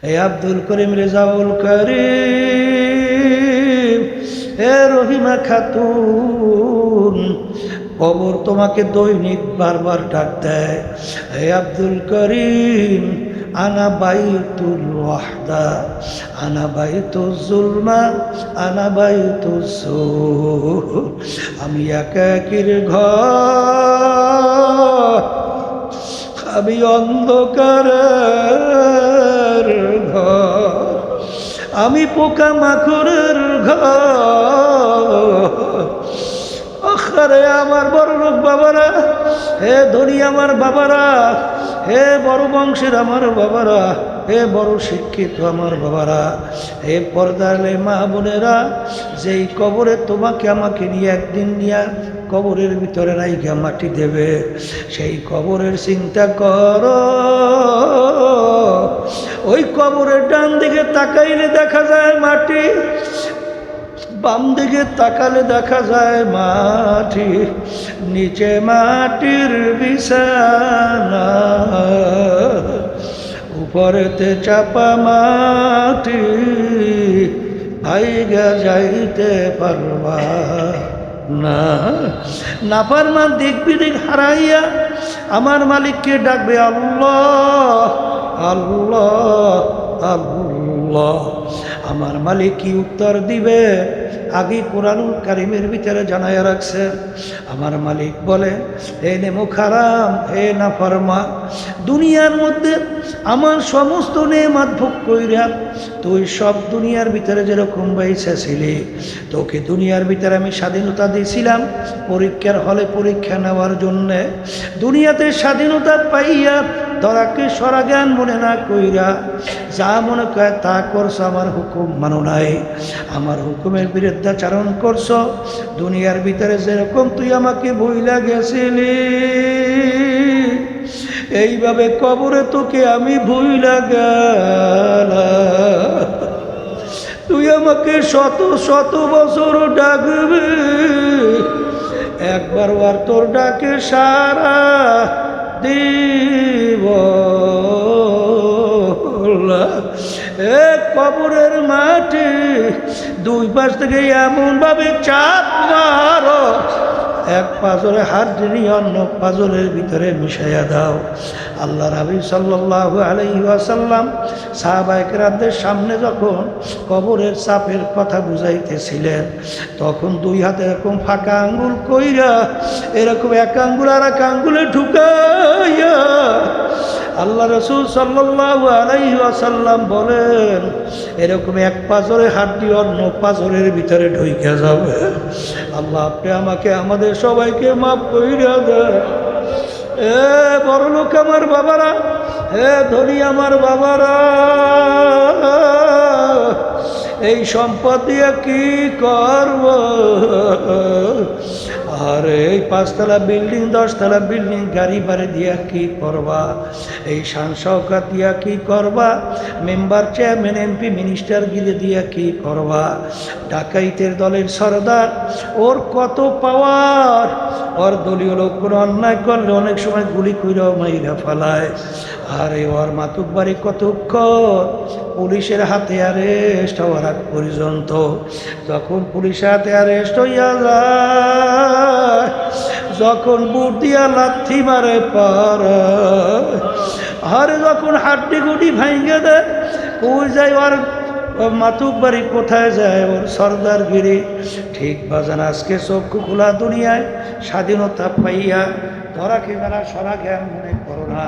এ আব্দুল করিম রেজাউল করিম, এ রহিমা খাতুন, কবর তোমাকে দৈনিক বারবার ডাক দেয়। হে আব্দুল করিম, আনা বাইতুল ওয়াহদা, আনা বাইতুল জুলমা, আনা বাইতুল সুর। আমি একাকির ঘর, আমি অন্ধকারের ঘর, আমি পোকা মাকড়ের ঘর। আরে আমার বড় লোক বাবারা, হে ধনী আমার বাবারা, হে বড় বংশের আমার বাবারা, হে বড় শিক্ষিত আমার বাবারা, হে পর্দালে মা বোনেরা, যেই কবরে তোমাকে আমাকে নিয়ে একদিন নিয়ে কবরের ভিতরে রাইগা মাটি দেবে, সেই কবরের চিন্তা করো। ওই কবরের ডান দিকে তাকাইলে দেখা যায় মাটি, বাম দিকে তাকালে দেখা যায় মাটি, নিচে মাটির বিছানা, উপরেতে চাপা মাটি, ভাইগা যাইতে পারবা না। নাফরমান দিক বিদিক হারাইয়া আমার মালিককে ডাকবে আল্লাহ আল্লাহ আল্লাহ। আমার মালিক কি উত্তর দিবে? আগে কোরআনুল কারীমের ভিতরে জানায়া রাখছে। আমার মালিক বলে, হে নেমুখারাম, হে নাফরমান, দুনিয়ার মধ্যে আমার সমস্ত নেয়ামত ভোগ কইরা তুই সব দুনিয়ার ভিতরে যেরকম বাইসা ছিলি, তোকে দুনিয়ার ভিতরে আমি স্বাধীনতা দিয়েছিলাম পরীক্ষার হলে পরীক্ষা নেওয়ার জন্যে। দুনিয়াতে স্বাধীনতা পাইয়া তোরাকে সরাজ্ঞান মনে না কইরা যা মনে করে তা করছো, আমার হুকুম মানো নাই, আমার হুকুমের বিরুদ্ধাচারণ করছো। দুনিয়ার ভিতরে যেরকম তুই আমাকে ভুইলা গেছিলি, এইভাবে কবরে তোকে আমি ভুইলা গেলাম। তুই আমাকে শত শত বছর ডাকবে, একবার আর তোর ডাকে সারা দিব। এ কবরের মাটি দুই পাশ থেকে এমন ভাবে চাপ মারো, এক পাজরে হাত নিয়ে অন্য পাজরের ভিতরে মিশাইয়া দাও। আল্লাহর হাবিব সাল্লাল্লাহু আলাইহি ওয়াসাল্লাম সাহাবায়ে কেরামদের সামনে যখন কবরের চাপের কথা বুঝাইতেছিলেন, তখন দুই হাতে এরকম ফাঁকা আঙ্গুল কইরা এরকম এক আঙ্গুল আর এক আঙ্গুলে ঢুকাইয়া আল্লাহ রাসূল সাল্লাল্লাহু আলাইহি ওয়াসাল্লাম বলেন, এরকম এক পাজরে হাড্ডি অন্য পাজরের ভিতরে ঢুকে যাবে। আল্লাহ আপনি আমাকে আমাদের সবাইকে মাফ কইরা দেন। এ বড় লোক আমার বাবারা, হে ধনী আমার বাবারা, এই সম্পদ দিয়ে কি করব? আর এই 5 তলা বিল্ডিং 10 তলা বিল্ডিং গাড়ি বাড়ি দিয়া কি করবা? এই শান শওকত দিয়া কি করবা? মেম্বার চেয়ারম্যান এমপি মিনিস্টার গিলে দিয়া কি করবা? ডাকাইতের দলের সরদার, ওর কত পাওয়ার, ওর দলীয় লোক কোনো অন্যায় করলে অনেক সময় গুলি কইরাও মাইরা ফেলায়। আরে ওর মাতুব্বারি কতক্ষণ পুলিশের হাতে অ্যারেস্ট হওয়ার আগ পর্যন্ত, যখন পুলিশের হাতে অ্যারেস্ট হইয়া যায়, যখন বুট দিয়া লাথি মারে পার, আরে যখন হাড্ডি গুডি ভাঙ্গে দেয়, কই যায় ওর মাতুব্বারি, কোথায় যায় ওর সর্দারগিরি? ঠিক বাজান আজকে চক্ষু খোলা দুনিয়ায় স্বাধীনতা পাইয়া ধরাকে মেলা সরা জ্ঞান মনে করো না।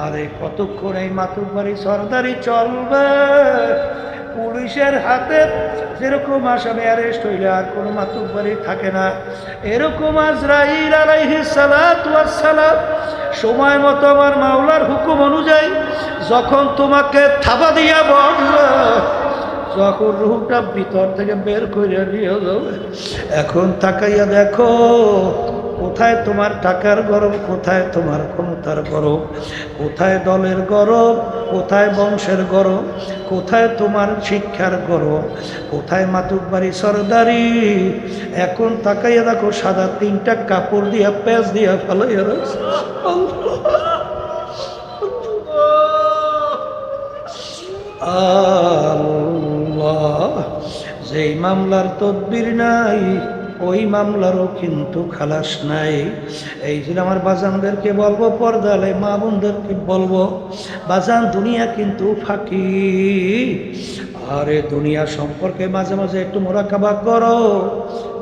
আরে কতক্ষণ এই মাতুব্বারি সর্দারি চলবে? পুলিশের হাতে যেরকম আসামি অ্যারেস্ট হইলে আর কোনো মাতুব্বারি থাকে না, এরকম আজরাইল আলাইহিস সালাতু ওয়াস সালাম সময় মতো আমার মাওলার হুকুম অনুযায়ী যখন তোমাকে থাবা দিয়া বলবে, যখন রুহটা ভিতর থেকে বের করে নিয়ে যাবে, এখন তাকাইয়া দেখো কোথায় তোমার টাকার গরম, কোথায় তোমার ক্ষমতার গরম, কোথায় দলের গরম, কোথায় বংশের গরম, কোথায় তোমার শিক্ষার গরম, কোথায় মাতুব্বারি সরদারি। এখন তাকাইয়া দেখো সাদা 3টা কাপড় দিয়া প্যাঁচ দিয়া ফেলাইয়া রাখছে। আল্লাহ, যেই মামলার তদবির নাই ওই মামলারও কিন্তু খালাস নাই। এই জন্য আমার বাজানদেরকে বলবো, পর্দালে মা বোনদেরকে বলবো, বাজান দুনিয়া কিন্তু ফাঁকি। আরে দুনিয়া সম্পর্কে মাঝে মাঝে একটু মোরাকাবা করো,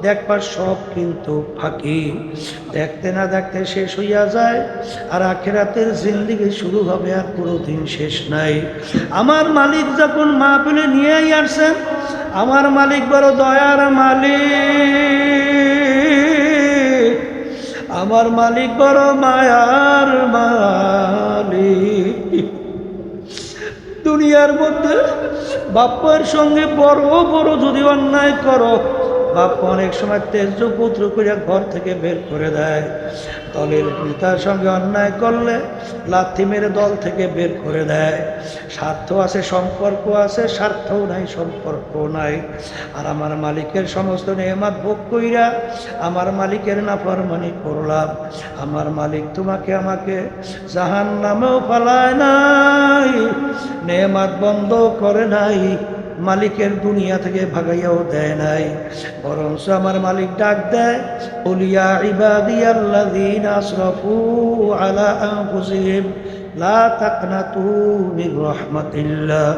দেখবার সব কিন্তু ফাঁকি। দেখতে না দেখতে শেষ হইয়া যায়, আর আখেরাতের জিন্দেগি শুরু হবে আর কোনোদিন শেষ নাই। আমার মালিক যখন মাহফিলে নিয়ে আসছেন, আমার মালিক বড় দয়ার মালিক, আমার মালিক বড় মায়ার মালিক। দুনিয়ার মধ্যে বাপ্পার সঙ্গে বড় বড় যদি অন্যায় করো, বাপ্পা অনেক সময় তেজ পুত্র করে ঘর থেকে বের করে দেয়। দলের নেতার সঙ্গে অন্যায় করলে লাথি মেরে দল থেকে বের করে দেয়। স্বার্থ আছে, সম্পর্ক আছে, স্বার্থও নাই, সম্পর্কও নাই। আর আমার মালিকের সমস্ত নেয়ামত ভোগ কইরা আমার মালিকের নাফরমানি করলাম, আমার মালিক তোমাকে আমাকে জাহান্নামেও ফালায় নাই, নেয়ামত বন্ধ করে নাই, মালিকের দুনিয়া থেকে ভাগাইয়াও দেয় নাই। বরঞ্চ আমার মালিক ডাক দেয়, উলিয়া ইবাদিয়াল্লাযীনা আসরাফু আলা আনফুসিহিম লা তাকনাতু মির রাহমাতিল্লাহ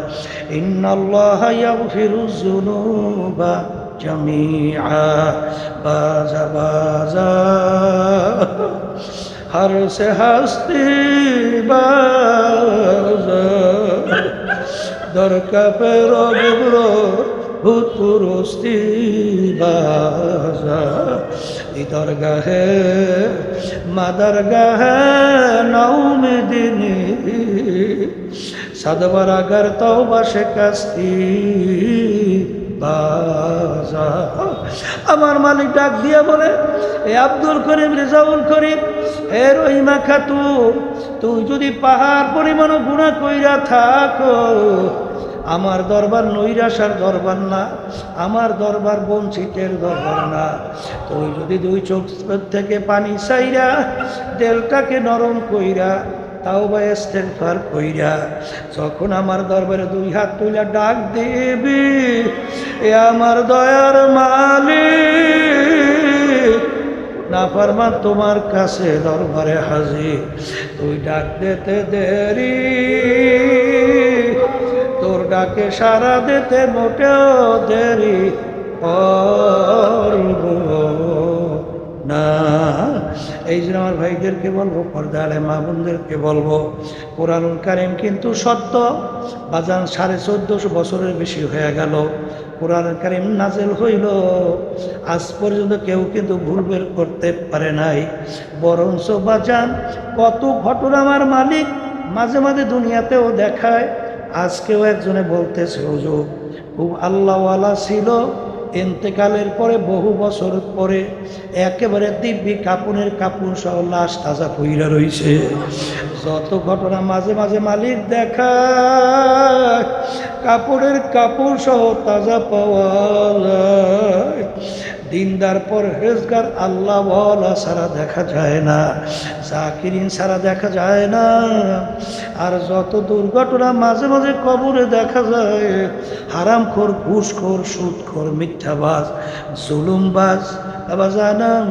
ইন্নাল্লাহা ইয়াগফিরুয যুনুবা জামিআ। বাজা বাজা हर से हस्ती बाजा दर का पेरो गुबरो भूतपुरुस्ती बाजा इधर गाहे मदर गाहे नौमी दिनी सदबर अगर तौबा शिकस्ती বাজা। আমার মালিক ডাক দিয়া বলে, এ আব্দুল করিম, রেজাউল করিম, এ রহিমা খাতুন, তুই যদি পাহাড় পরিমাণ গুনাহ কইরা থাকো, আমার দরবার নৈরাশার দরবার না, আমার দরবার বঞ্চিতের দরবার না। তুই যদি দুই চোখ থেকে পানি চাইরা দিলটাকে নরম কইরা তাওবা ইস্তেগফার কইরা যখন আমার দরবারে দুই হাত তুইলা ডাক দিবি, এ আমার দয়ার মালিক, নাফরমান তোমার কাছে দরবারে হাজির। তুই ডাক দিতে দেরি, তোর ডাকে সাড়া দিতে মোটেও দেরি করব না। এই জন্য আমার ভাইদেরকে বলবো, পর্দালে মা বোনদেরকে বলবো, কোরআনুল কারীম কিন্তু সত্য। বাজান 1450 বছরের বেশি হয়ে গেল কোরআনুল কারীম নাজেল হইল, আজ পর্যন্ত কেউ কিন্তু ভুল বের করতে পারে নাই। বরঞ্চ বাজান কত ঘটনা আমার মালিক মাঝে মাঝে দুনিয়াতেও দেখায়। আজকেও একজনে বলতেছে, হুজুর খুব আল্লাহওয়ালা ছিল, ইন্তেকালের পরে বহু বছর পরে একেবারে দিব্যি কাপুনের কাপুন সহ লাশ তাজা পইরা রইছে। যত ঘটনা মাঝে মাঝে মালিক দেখায়, কাপড়ের কাপড় সহ তাজা পাওয়া যায়। দিনদার পরহেজগার আল্লাহ ওয়ালা ছাড়া দেখা যায় না, জাকিরিন ছাড়া দেখা যায় না। আর যত দুর্ঘটনা মাঝে মাঝে কবরে দেখা যায়, হারামখোর, ঘুষখোর, সুদখোর, মিথ্যাবাজ, জুলুমবাজ, জানান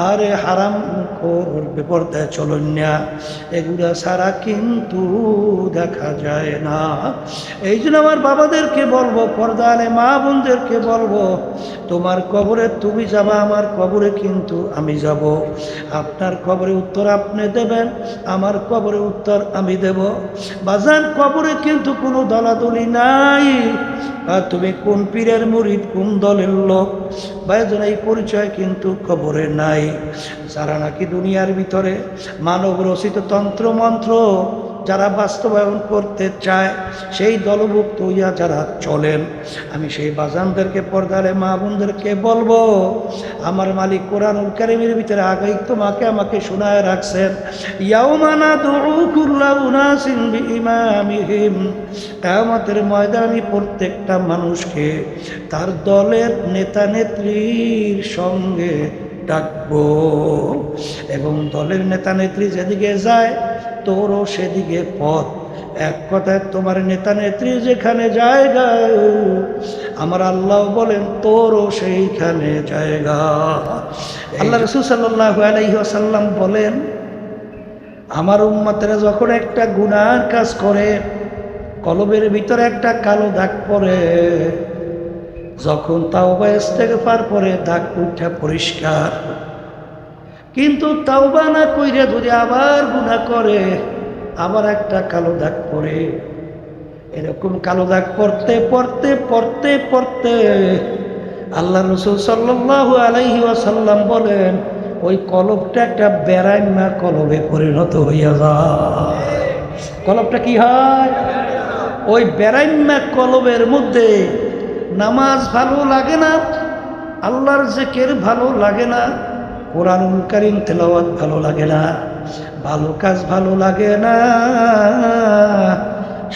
আরে হারামখোর, বেপরদায় চলন্যা, এগুলা ছাড়া কিন্তু দেখা যায় না। এই জন্য আমার বাবাদেরকে বলবো, পর্দালে মা বোনদেরকে বলবো, তোমার কবরে তুমি যাবা, আমার কবরে কিন্তু আমি যাব। আপনার কবরে উত্তর আপনি দেবেন, আমার কবরে উত্তর আমি দেব। বাজান কবরে কিন্তু কোনো দলাদলি নাই, আর তুমি কোন পীরের মুরিদ, কোন দলের লোক, ভাইজন এই পরিচয় কিন্তু কবরে নাই। যারা নাকি দুনিয়ার ভিতরে মানব রচিত তন্ত্র মন্ত্র যারা বাস্তবায়ন করতে চায়, সেই দলভুক্ত হইয়া যারা চলেন, আমি সেই বাজানদেরকে, পর্দারে মা বোনদেরকে বলবো, আমার মালিক কোরআনুল কারীমের ভিতরে আগেই তোমাকে আমাকে শোনায় রাখছেন, ইয়াউমা নাদউ কুল্লা উনাসিন বিইমামিহিম, কিয়ামতের ময়দানে প্রত্যেকটা মানুষকে তার দলের নেতা নেত্রীর সঙ্গে ডাকবো, এবং দলের নেতা নেত্রী যেদিকে যায় তোরও সেদিকে পথ। এক কথায় তোমার নেতা নেত্রী যেখানে জায়গা, আমার আল্লাহ বলেন তোরও সেইখানে জায়গা। আল্লাহ রাসূল সাল্লাল্লাহু আলাইহি ওয়াসাল্লাম বলেন, আমার উম্মতেরা যখন একটা গুনার কাজ করে, কলবের ভিতরে একটা কালো দাগ পড়ে, যখন তাওবা ইস্তেগফার করে দাগ উঠা পরিষ্কার। কিন্তু তাওবা না কইরে যদি আবার গুনাহ করে, আবার একটা কালো দাগ পড়ে। এরকম কালো দাগ পড়তে পড়তে পড়তে পড়তে আল্লাহ রাসূল সাল্লাল্লাহু আলাইহি ওয়াসাল্লাম বলেন, ওই কলবটা একটা বেরাইমা কলবে পরিণত হইয়া যায়। কলবটা কি হয়? ওই বেরাইমা কলবের মধ্যে নামাজ ভালো লাগে না, আল্লাহর জিকির ভালো লাগে না, কোরআনুল কারীম তেলাওয়াত ভালো লাগে না, ভালো কাজ ভালো লাগে না,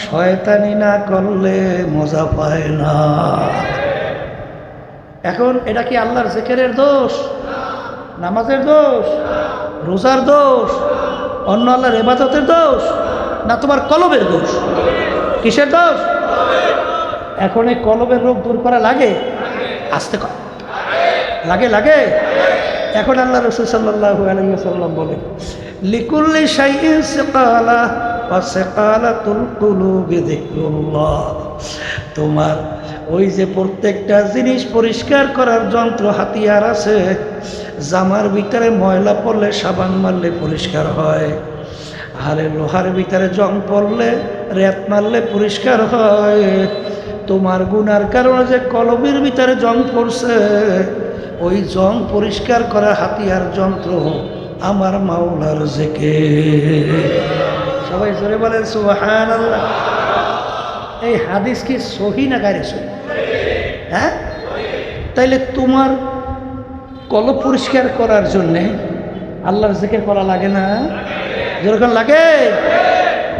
শয়তানি না করলে মজা পায় না। এখন এটা কি আল্লাহর জিকিরের দোষ, নামাজের দোষ, রোজার দোষ, অন্য আল্লাহর ইবাদতের দোষ, না তোমার কলবের দোষ? কিসের দোষ? এখন এই কলবের রোগ দূর করা লাগে? আস্তে কর লাগে লাগে। এখন আল্লাহ রাসূল সাল্লাল্লাহু আলাইহি ওয়াসাল্লাম বলেন, লিকুল্লি শাইইন সিকালা ওয়া সিকালাতুল কুলুবি যিকরুল্লাহ। তোমার ওই যে প্রত্যেকটা জিনিস পরিষ্কার করার যন্ত্র হাতিয়ার আছে, জামার ভিতরে ময়লা পড়লে সাবান মারলে পরিষ্কার হয়, আরে লোহার ভিতরে জং পড়লে রেত মারলে পরিষ্কার হয়। তোমার গুনার কারণে যে কলবের ভিতরে জং পড়ছে, ওই জং পরিষ্কার করা হাতিয়ার যন্ত্র আমার মাওলার জিকির। সবাই জোরে বলেন সুবহানাল্লাহ। এই হাদিস কি সহি না গায়রে সহি? হ্যাঁ, তাইলে তোমার কলব পরিষ্কার করার জন্যে আল্লাহর জিকির করা লাগে না? যেরকম লাগে।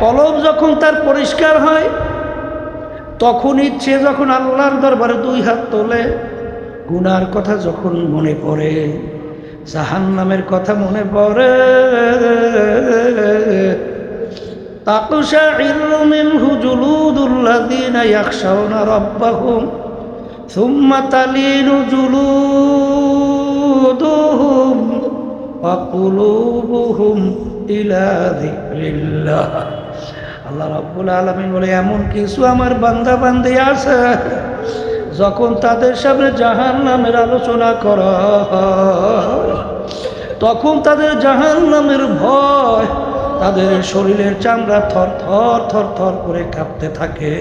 কলব যখন তার পরিষ্কার হয়, তখন ইচ্ছে যখন আল্লাহর দরবারে দুই হাত তোলে, গুনার কথা যখন মনে পড়ে, জাহান্নামের কথা মনে পড়ে, তাকশাইরু মিনহু জুলুদুল্লাযীনা ইয়াখশাউনা রাব্বাহুম সুম্মা তালিনু জুলুদুহুম ওয়া কুলুবুহুম ইলা যিকরিল্লাহ। আল্লাহ রাব্বুল আলামিন বলে, এমন কিছু আমার বান্দা বান্দি আছে, যখন তাদের সামনে জাহান্নামের আলোচনা করা হয়, তখন তাদের জাহান্নামের ভয়, তাদের শরীরের চামড়া থর থর থর থর করে কাঁপতে থাকে,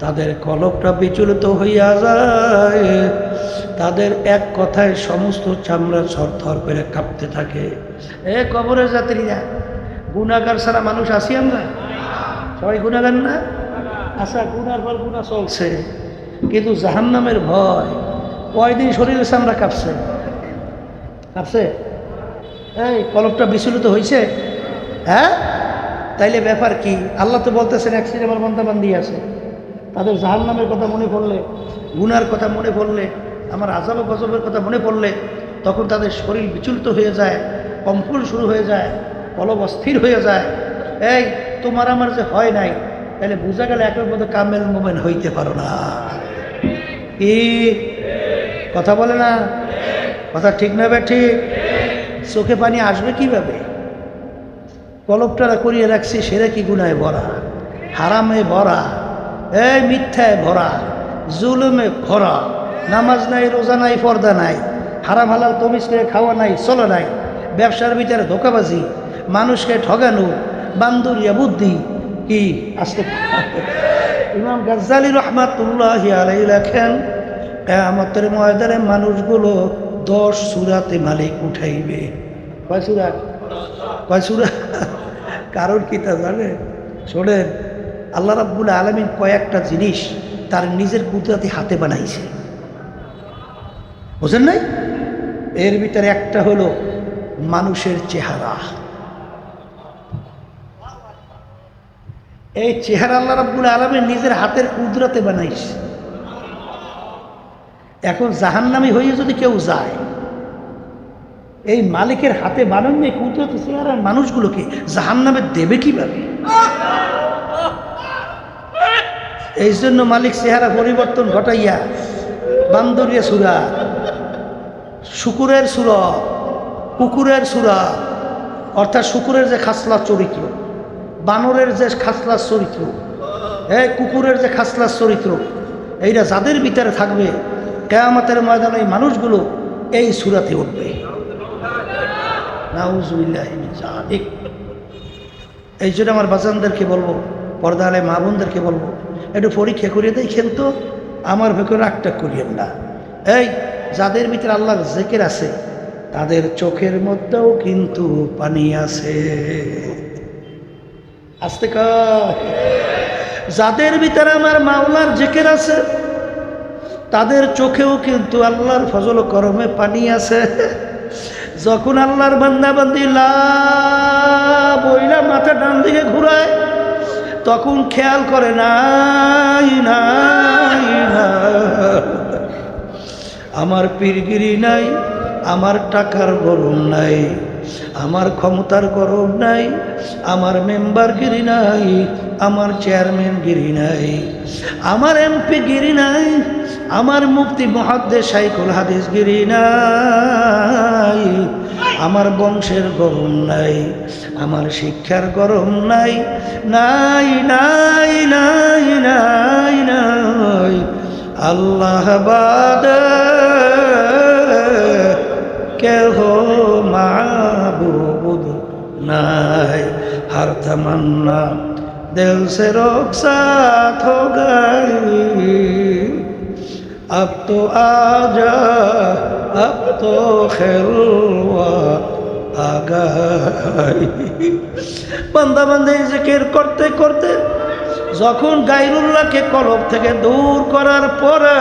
তাদের কলবটা বিচলিত হইয়া যায়, তাদের এক কথায় সমস্ত চামড়া থরথর করে কাঁপতে থাকে। এ কবরের যাত্রীরা, গুনাহগার ছাড়া মানুষ আছি আমরা? সবাই গুনাহগার না? আচ্ছা, গুনার পর গুনাহ চলছে, কিন্তু জাহান্নামের ভয়, কয়দিন শরীরের চামড়া কাঁপছে? কাঁপছে? এই কলবটা বিচলিত হয়েছে? হ্যাঁ, তাইলে ব্যাপার কি? আল্লাহ তো বলতেছেন, এক সিনেমার বান্দা বান্দি আছে, তাদের জাহান্নামের কথা মনে পড়লে, গুনার কথা মনে পড়লে, আমার আযাব গজবের কথা মনে পড়লে, তখন তাদের শরীর বিচলিত হয়ে যায়, কম্পন শুরু হয়ে যায়, কলব অস্থির হয়ে যায়। এই তোমার আমার যে হয় নাই, তাহলে বোঝা গেল একের মধ্যে কামেল মোমেন হইতে পারো না। কি কথা বলে না? কথা ঠিক না? ঠিক। চোখে পানি আসবে কিভাবে? কলবটারা করিয়ে রাখছি, সেরা কি গুনায় ভরা, হারামে ভরা, এই মিথ্যায় ভরা, জুলুমে ভরা, নামাজ নাই, রোজা নাই, পর্দা নাই, হারাম হালাল তমিজ করে খাওয়া নাই, চলো নাই, ব্যবসার ভিতরে ধোকাবাজি, মানুষকে ঠগানো, বান্দুরিয়া বুদ্ধি। কি আসতে ইমাম গাজ্জালী রাহমাতুল্লাহি আলাইহি লেখেন, কিয়ামতের ময়দানে মানুষগুলো 10 সূরাতে মালিক উঠাইবে। কয় সূরা? কয় সূরা? কারণ কি তা জানে? শোনেন, আল্লাহ রাব্বুল আলামিন কয়েকটা জিনিস তার নিজের কুদরতি হাতে বানাইছে, বুঝেন নাই? এর ভিতরে একটা হলো মানুষের চেহারা। এই চেহারা আল্লাহ রাব্বুল আলামিন নিজের হাতের কুদরতে বানাইছে। এখন জাহান্নামী হয়ে যদি কেউ যায়, এই মালিকের হাতে বানানো কুদরতি চেহারার মানুষগুলোকে জাহান্নামে দেবে কিভাবে? এই জন্য মালিক চেহারা পরিবর্তন ঘটাইয়া বান্দরিয়া সুরা, শুকুরের সুরা, কুকুরের সুরা, অর্থাৎ শুকুরের যে খাসলা চরিত্র, বানরের যে খাসলা চরিত্র, কুকুরের যে খাসলা চরিত্র, এইটা যাদের ভিতরে থাকবে কিয়ামতের ময়দানে এই মানুষগুলো এই সূরাতে উঠবে। নাউজুবিল্লাহি মিন যালিক। এই জন্য আমার বাজানদেরকে বলবো, পর্দা আলে মা বোনদেরকে বলবো, একটু পরীক্ষা করিয়ে দেখেন তো, আমার ভেতরে রাগটা করিয়েন না। এই যাদের ভিতরে আল্লাহর জিকির আছে তাদের চোখের মধ্যেও কিন্তু পানি আছে। আস্তে কর। যাদের ভিতরে আমার মাওলার জিকির আছে তাদের চোখেও কিন্তু আল্লাহর ফজল ও করমে পানি আছে। যখন আল্লাহর বান্দা বান্দি বইলা মাথা ডান দিকে ঘুরায় তখন খেয়াল করে নাই নাই না, আমার পীরগিরি নাই, আমার টাকার গরম নাই, আমার ক্ষমতার গরম নাই, আমার মেম্বারগিরি নাই, আমার চেয়ারম্যানগিরি নাই, আমার এমপি গিরি নাই, আমার মুফতি মুহাদ্দিস শাইখুল হাদিসগিরি নাই, আমার বংশের গরম নাই, আমার শিক্ষার গরম নাই, নাই নাই নাই নাই নাই, আল্লাহ বাদে কেহ মাবুদ নাই, হর তমন্না দিল সে রুখসাত হো গই, अब तो आजा अब तो खिलवत आ गई। বান্দা বান্দা জিকির করতে করতে যখন গায়রুল্লাহকে কলব থেকে দূর করার পরে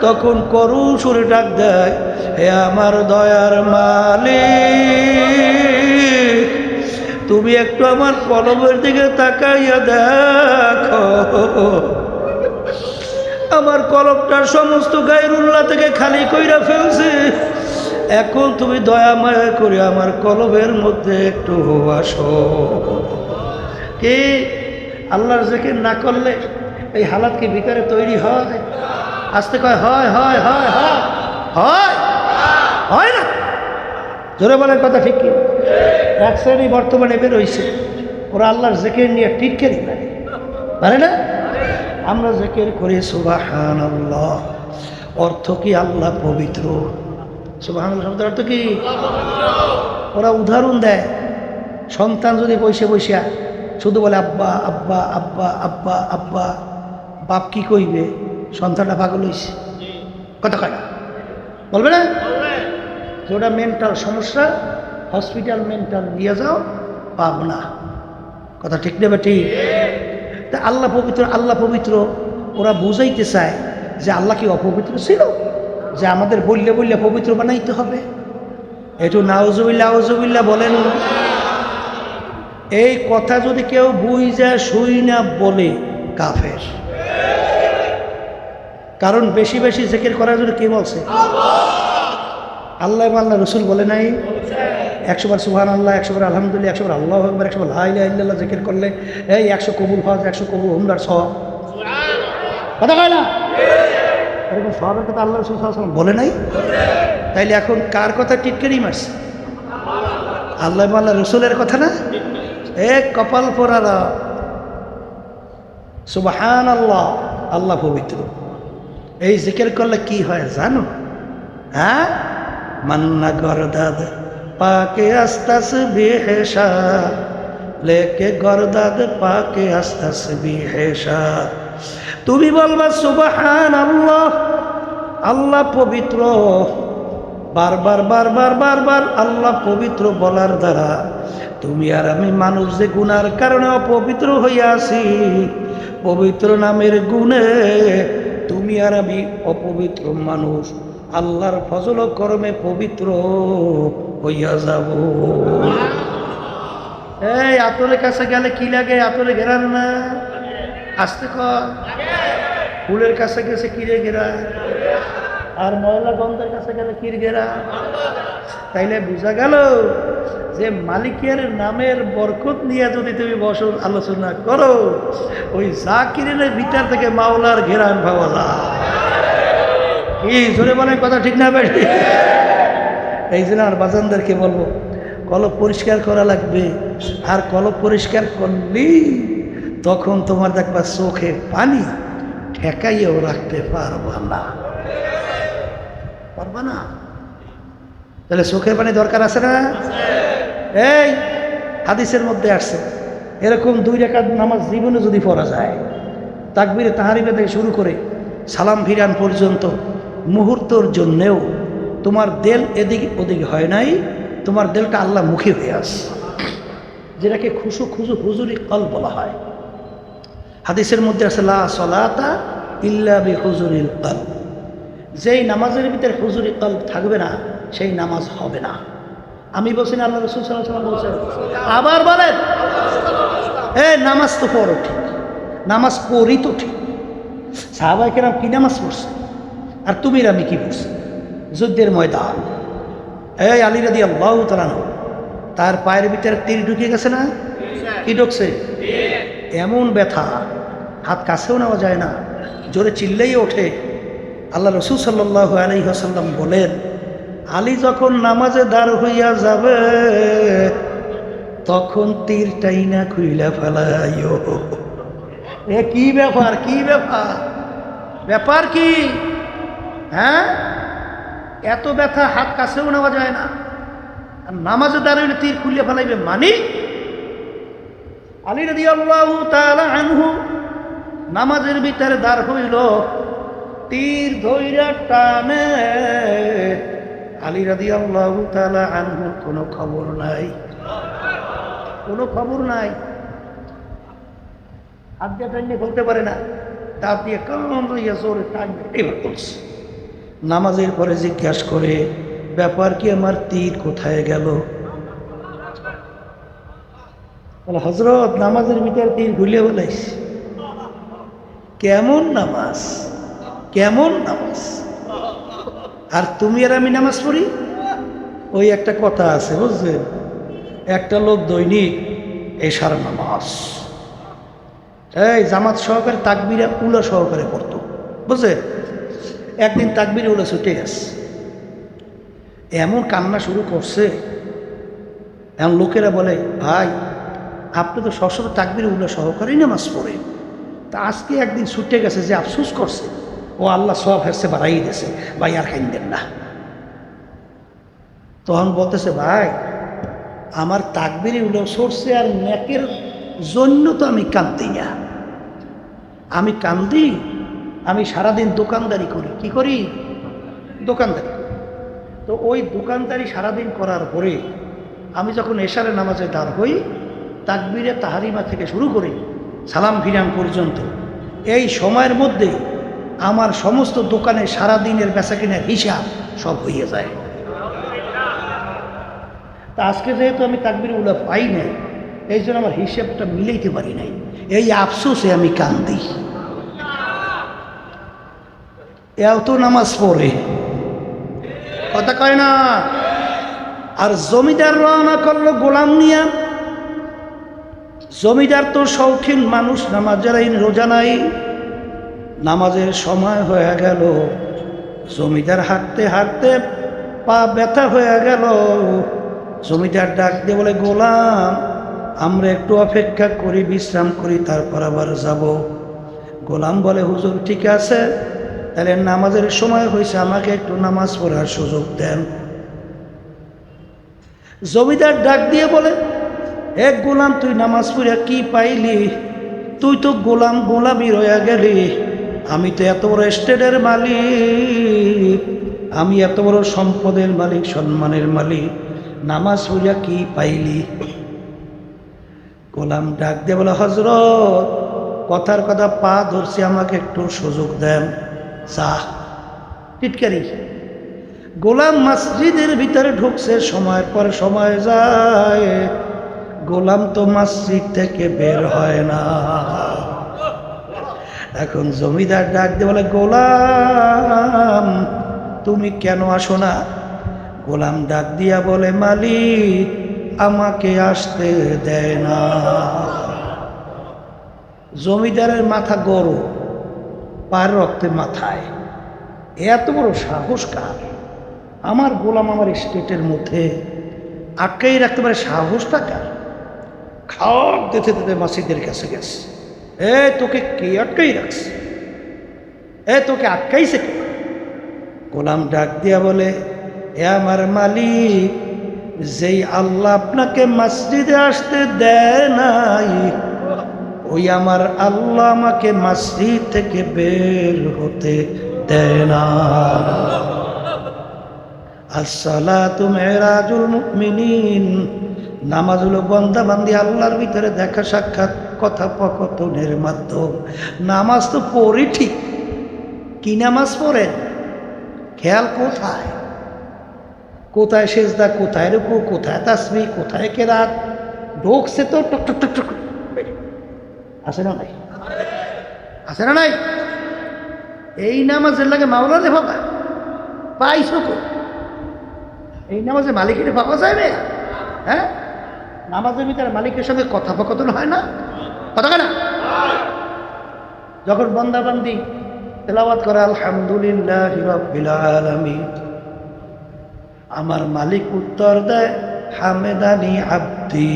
তখন করুণ সুরে ডাক দেয়, হে আমার দয়ার মালিক, তুমি একটু আমার কলবের দিকে তাকাইয়া দেখো, আমার কলবটার সমস্ত গায়রুল্লাহ থেকে খালি কইরা ফেলছে, এখন তুমি দয়া মায়া করে আমার কলবের মধ্যে একটু আসো। কি আল্লাহর জিকির না করলে এই হালাত কি ভিতরে তৈরি হয়? আস্তে কয় হয় হয় হয় হয় হয় হয় না? জোরে বলেন কথা ঠিক কি? এক শ্রেণী বর্তমানে বের হইছে, ওরা আল্লাহর জিকির নিয়ে টিটকারি পারে না। আমরা জিকির করি সুবহানাল্লাহ, অর্থ কি আল্লাহ পবিত্র। সুবহানাল্লাহ শব্দের অর্থ কি? ওরা উদাহরণ দেয়, সন্তান যদি বসে বসিয়া শুধু বলে আব্বা আব্বা আব্বা আব্বা আব্বা, বাপ কি কইবে? সন্তানটা পাগল হইছে, কথা কয় না, বলবে না? যেটা মেন্টাল সমস্যা, হসপিটাল মেন্টাল নিয়ে যাও, পাব না। কথা ঠিক নেবে ঠিক? তা আল্লাহ পবিত্র, আল্লাহ পবিত্র, ওরা বুঝাইতে চায় যে আল্লাহ কি অপবিত্র ছিল যে আমাদের বললে বললে পবিত্র বানাইতে হবে? একটু নাউজুবিল্লাহ আউজুবিল্লাহ বলেন। এই কথা যদি কেউ বুঝা শুই না বলে কাফের। কারণ বেশি বেশি জিকির করার জন্য কে বলছে? আল্লাহ আল্লাহ রসুল বলে নাই 100 বার সুবহানাল্লাহ, 100 বার আলহামদুলিল্লাহ, 100 বার আল্লাহু আকবার, 100 বার লা ইলাহা ইল্লাল্লাহ জিকির করলে এই 100 কবুল হজ, 100 কবুল উমরার সওয়াব। কথা কয় না? এরকম সওয়াবের কথা আল্লাহ রাসূল সাল্লাল্লাহু আলাইহি ওয়াসাল্লাম বলে নাই? তাইলে এখন কার কথা টিটকারি মারছে? আল্লাহ আল্লাহ রসুলের কথা না? এক কপাল পোড়ারা। সুবহানাল্লাহ, আল্লাহ পবিত্র। এই জিকির করলে কি হয় জানো? হ্যাঁ, মান্না গরদাদ পাকে আস্তাস বিহেশা, লেকে গরদাদ পাকে আস্তাস বিহেশা। তুমি বলবা সুবহানাল্লাহ, আল্লাহ পবিত্র। বারবার বারবার বারবার আল্লাহ পবিত্র বলার দ্বারা তুমি আর আমি মানুষ যে গুনার কারণে অপবিত্র হইয়া আছি, পবিত্র নামের গুণে তুমি আর আমি অপবিত্র মানুষ আল্লাহর ফজল ও করমে পবিত্র হইয়া যাব। এই আতরের কাছে গেলে কি লাগে? আতরে ঘেরান না, আসতে কর। ফুলের কাছে গেছে কিরে ঘেরায়, আর ময়লা গন্ধের কাছে গেলে কির ঘেরা। তাইলে বোঝা গেল যে মালিকের নামের বরকত নিয়ে যদি তুমি বসো আলোচনা করো, ওই জাকিরের ভিতর থেকে মাওলার ঘেরান পাওয়া যায়। কি জোরে বলেন, কথা ঠিক না বেশি? এই জন্য আর বাজানদেরকে বলবো, কলব পরিষ্কার করা লাগবে। আর কলব পরিষ্কার করলি তখন তোমার দেখবা চোখে পানি ঠেকাইয়েও রাখতে পারবা না, পারবা না। তাহলে চোখের পানি দরকার আছে না? এই হাদিসের মধ্যে আসছে, এরকম 2 রাকাত নামাজ জীবনে যদি পড়া যায়, তাকবীরে তাহরিমা থেকে শুরু করে সালাম ফিরান পর্যন্ত মুহূর্তর জন্যেও তোমার দেল এদিক ওদিক হয় নাই, তোমার দেলটা আল্লাহ মুখী হয়ে আসে, যেটাকে হুজুরি কলব বলা হয়। হাদিসের মধ্যে আছে লা সলাতা ইল্লা বিহুজুরিল কলব, যেই নামাজের ভিতরে হুজুরি কলব থাকবে না সেই নামাজ হবে না। আমি বলছি না, আল্লাহ রাসূল সাল্লাল্লাহু আলাইহি ওয়াসাল্লাম বলছেন। আবার বলেন, নামাজ তো পড়ো ঠিক, নামাজ পড়ি তো ঠিক, সাহাবায়ে কেরাম কি নামাজ পড়ছে আর তুমি আমি কি পড়ছি? যুদ্ধের ময়দান, আলী রাদিয়াল্লাহু তাআলা তার পায়ের ভিতরে তীর ঢুকে গেছে না? কি ঢুকছে? এমন ব্যথা, হাত কাছেও নেওয়া যায় না, জোরে চিল্লেই ওঠে। আল্লাহ রাসূল সাল্লাল্লাহু আলাইহি ওয়াসাল্লাম বলেন, আলী যখন নামাজে দাঁড় হইয়া যাবে তখন তীরটাই না খুইলা ফেলাইও। কি ব্যাপার, কি ব্যাপার, ব্যাপার কি? হ্যাঁ, এত ব্যথা, হাত কাছেও নেওয়া যায় না, আর নামাজে দাঁড়াইলে তীর খুলে ফেলাইবে মানে? আলী রাদিয়াল্লাহু তাআলা আনহু নামাজের ভিতরে দাঁড় হইল, তীর ধইরা টানে, আলী রাদিয়াল্লাহু তাআলা আনহু কোনো খবর নাই, কোনো খবর নাই। হাত দিয়ে টাইনে বলতে পারে না, দাঁত দিয়ে কাম লইয়া জোরে টাইনে এবার বলছে। নামাজের পরে জিজ্ঞাসা করে, ব্যাপার কি, আমার তীর কোথায় গেল? বলে, হযরত নামাজের ভিতরে তীর ভুলে বলাইছি। কেমন নামাজ, কেমন নামাজ! আর তুমি আর আমি নামাজ পড়ি। ওই একটা কথা আছে বুঝলেন, একটা লোক দৈনিক এশার নামাজ জামাত সহকারে তাকবীরে উলা সহকারে পড়তো, বুঝলেন। একদিন তাকবীরে উলা ছুটে গেছে, এমন কান্না শুরু করছে, এমন লোকেরা বলে, ভাই আপনি তো সবসময় তাকবীরে উলা সহকারেই নামাজ পড়ে, তা আজকে একদিন ছুটে গেছে যে আফসোস করছে, ও আল্লাহ সব হেসে বাড়াই দিয়েছে, ভাই আর কাইন্দেন না। তখন বলতেছে, ভাই আমার তাকবীরে উলা সরছে আর নেকের জন্য তো আমি কান্দি না, আমি কান্দি, আমি সারাদিন দোকানদারি করি। কি করি? দোকানদারি। তো ওই দোকানদারি সারাদিন করার পরে আমি যখন এশারে নামাজে দাঁড় হই, তাকবীরে তাহরিমা থেকে শুরু করে সালাম ফিরান পর্যন্ত এই সময়ের মধ্যে আমার সমস্ত দোকানে সারাদিনের বেচাকেনার হিসাব সব হয়ে যায়। তা আজকে যেহেতু আমি তাকবীরে উলা পাই নাই, এই জন্য আমার হিসাবটা মিলাইতে পারি নাই, এই আফসোসে আমি কান্দি। এও তো নামাজ পড়ে, কথা কয় না। আর জমিদার রওনা করলো গোলাম নিয়া। জমিদার তো শৌখিন মানুষ, নামাজের রোজা নাই, নামাজের সময় হয়ে গেল, জমিদার হাঁটতে হাঁটতে পা ব্যথা হয়ে গেল। জমিদার ডাক দিয়ে বলে, গোলাম আমরা একটু অপেক্ষা করি, বিশ্রাম করি, তারপর আবার যাব। গোলাম বলে, হুজুর ঠিক আছে, তাহলে নামাজের সময় হয়েছে, আমাকে একটু নামাজ পড়ার সুযোগ দেন। জমিদার ডাক দিয়ে বলে, এক গোলাম তুই নামাজ পড়িয়া কি পাইলি? তুই তো গোলাম গোলামি রয়ে গেলি, আমি তো এত বড় স্টেটের মালিক, আমি এত বড় সম্পদের মালিক, সম্মানের মালিক, নামাজ পড়িয়া কি পাইলি? গোলাম ডাক দিয়ে বলে, হযরত কথার কথা পা ধরছি, আমাকে একটু সুযোগ দেন। যা টিটকারি। গোলাম মসজিদের ভিতরে ঢুকছে, সময় পর সময় যায়, গোলাম তো মসজিদ থেকে বের হয় না। এখন জমিদার ডাক দিয়ে বলে, গোলাম তুমি কেন আসো না? গোলাম ডাক দিয়া বলে, মালিক আমাকে আসতে দেয় না। জমিদারের মাথা গরম, পায়ের রক্তে মাথায়, এত বড় সাহস কার? আমার গোলাম আমার স্টেটের মধ্যে আটকাই রাখতে পারে, সাহসটা কার? খাওয়ার দিতে দিতে মাসিদের কাছে গেছে, তোকে কে আটকাই রাখছে? তোকে আটকাইছে কে? গোলাম ডাক দিয়া বলে, আমার মালিক, যেই আল্লাহ আপনাকে মসজিদে আসতে দেয় নাই, ওই আমার আল্লাহ আমাকে মসজিদ থেকে বের হতে দেয় না। আসসালাতু মিরাজুল মুমিনিন, নামাজ হলো বান্দা-বান্দি আল্লাহর ভিতরে দেখা সাক্ষাৎ কথোপকথনের মাধ্যম। নামাজ তো পড়ি ঠিক, কি নামাজ পড়েন? খেয়াল কোথায়? কোথায় সেজদা, কোথায় রুকু, কোথায় তাসবিহ, কোথায় কেরাত? ঢোকছে তো টক টক টক টক, আছে না নাই? আছে না নাই? এই নামাজের লাগে মাওলা রে বাবা পাইছো তো? এই নামাজে মালিকের পাওয়া যায় না? হ্যাঁ, নামাজের ভিতরে মালিকের সঙ্গে কথোপকথন হয় না? কথা না? যখন বান্দাবান্দি তেলাওয়াত করে আলহামদুলিল্লাহি রাব্বিল আলামিন, আমার মালিক উত্তর দেয় হামেদানি আব্দি,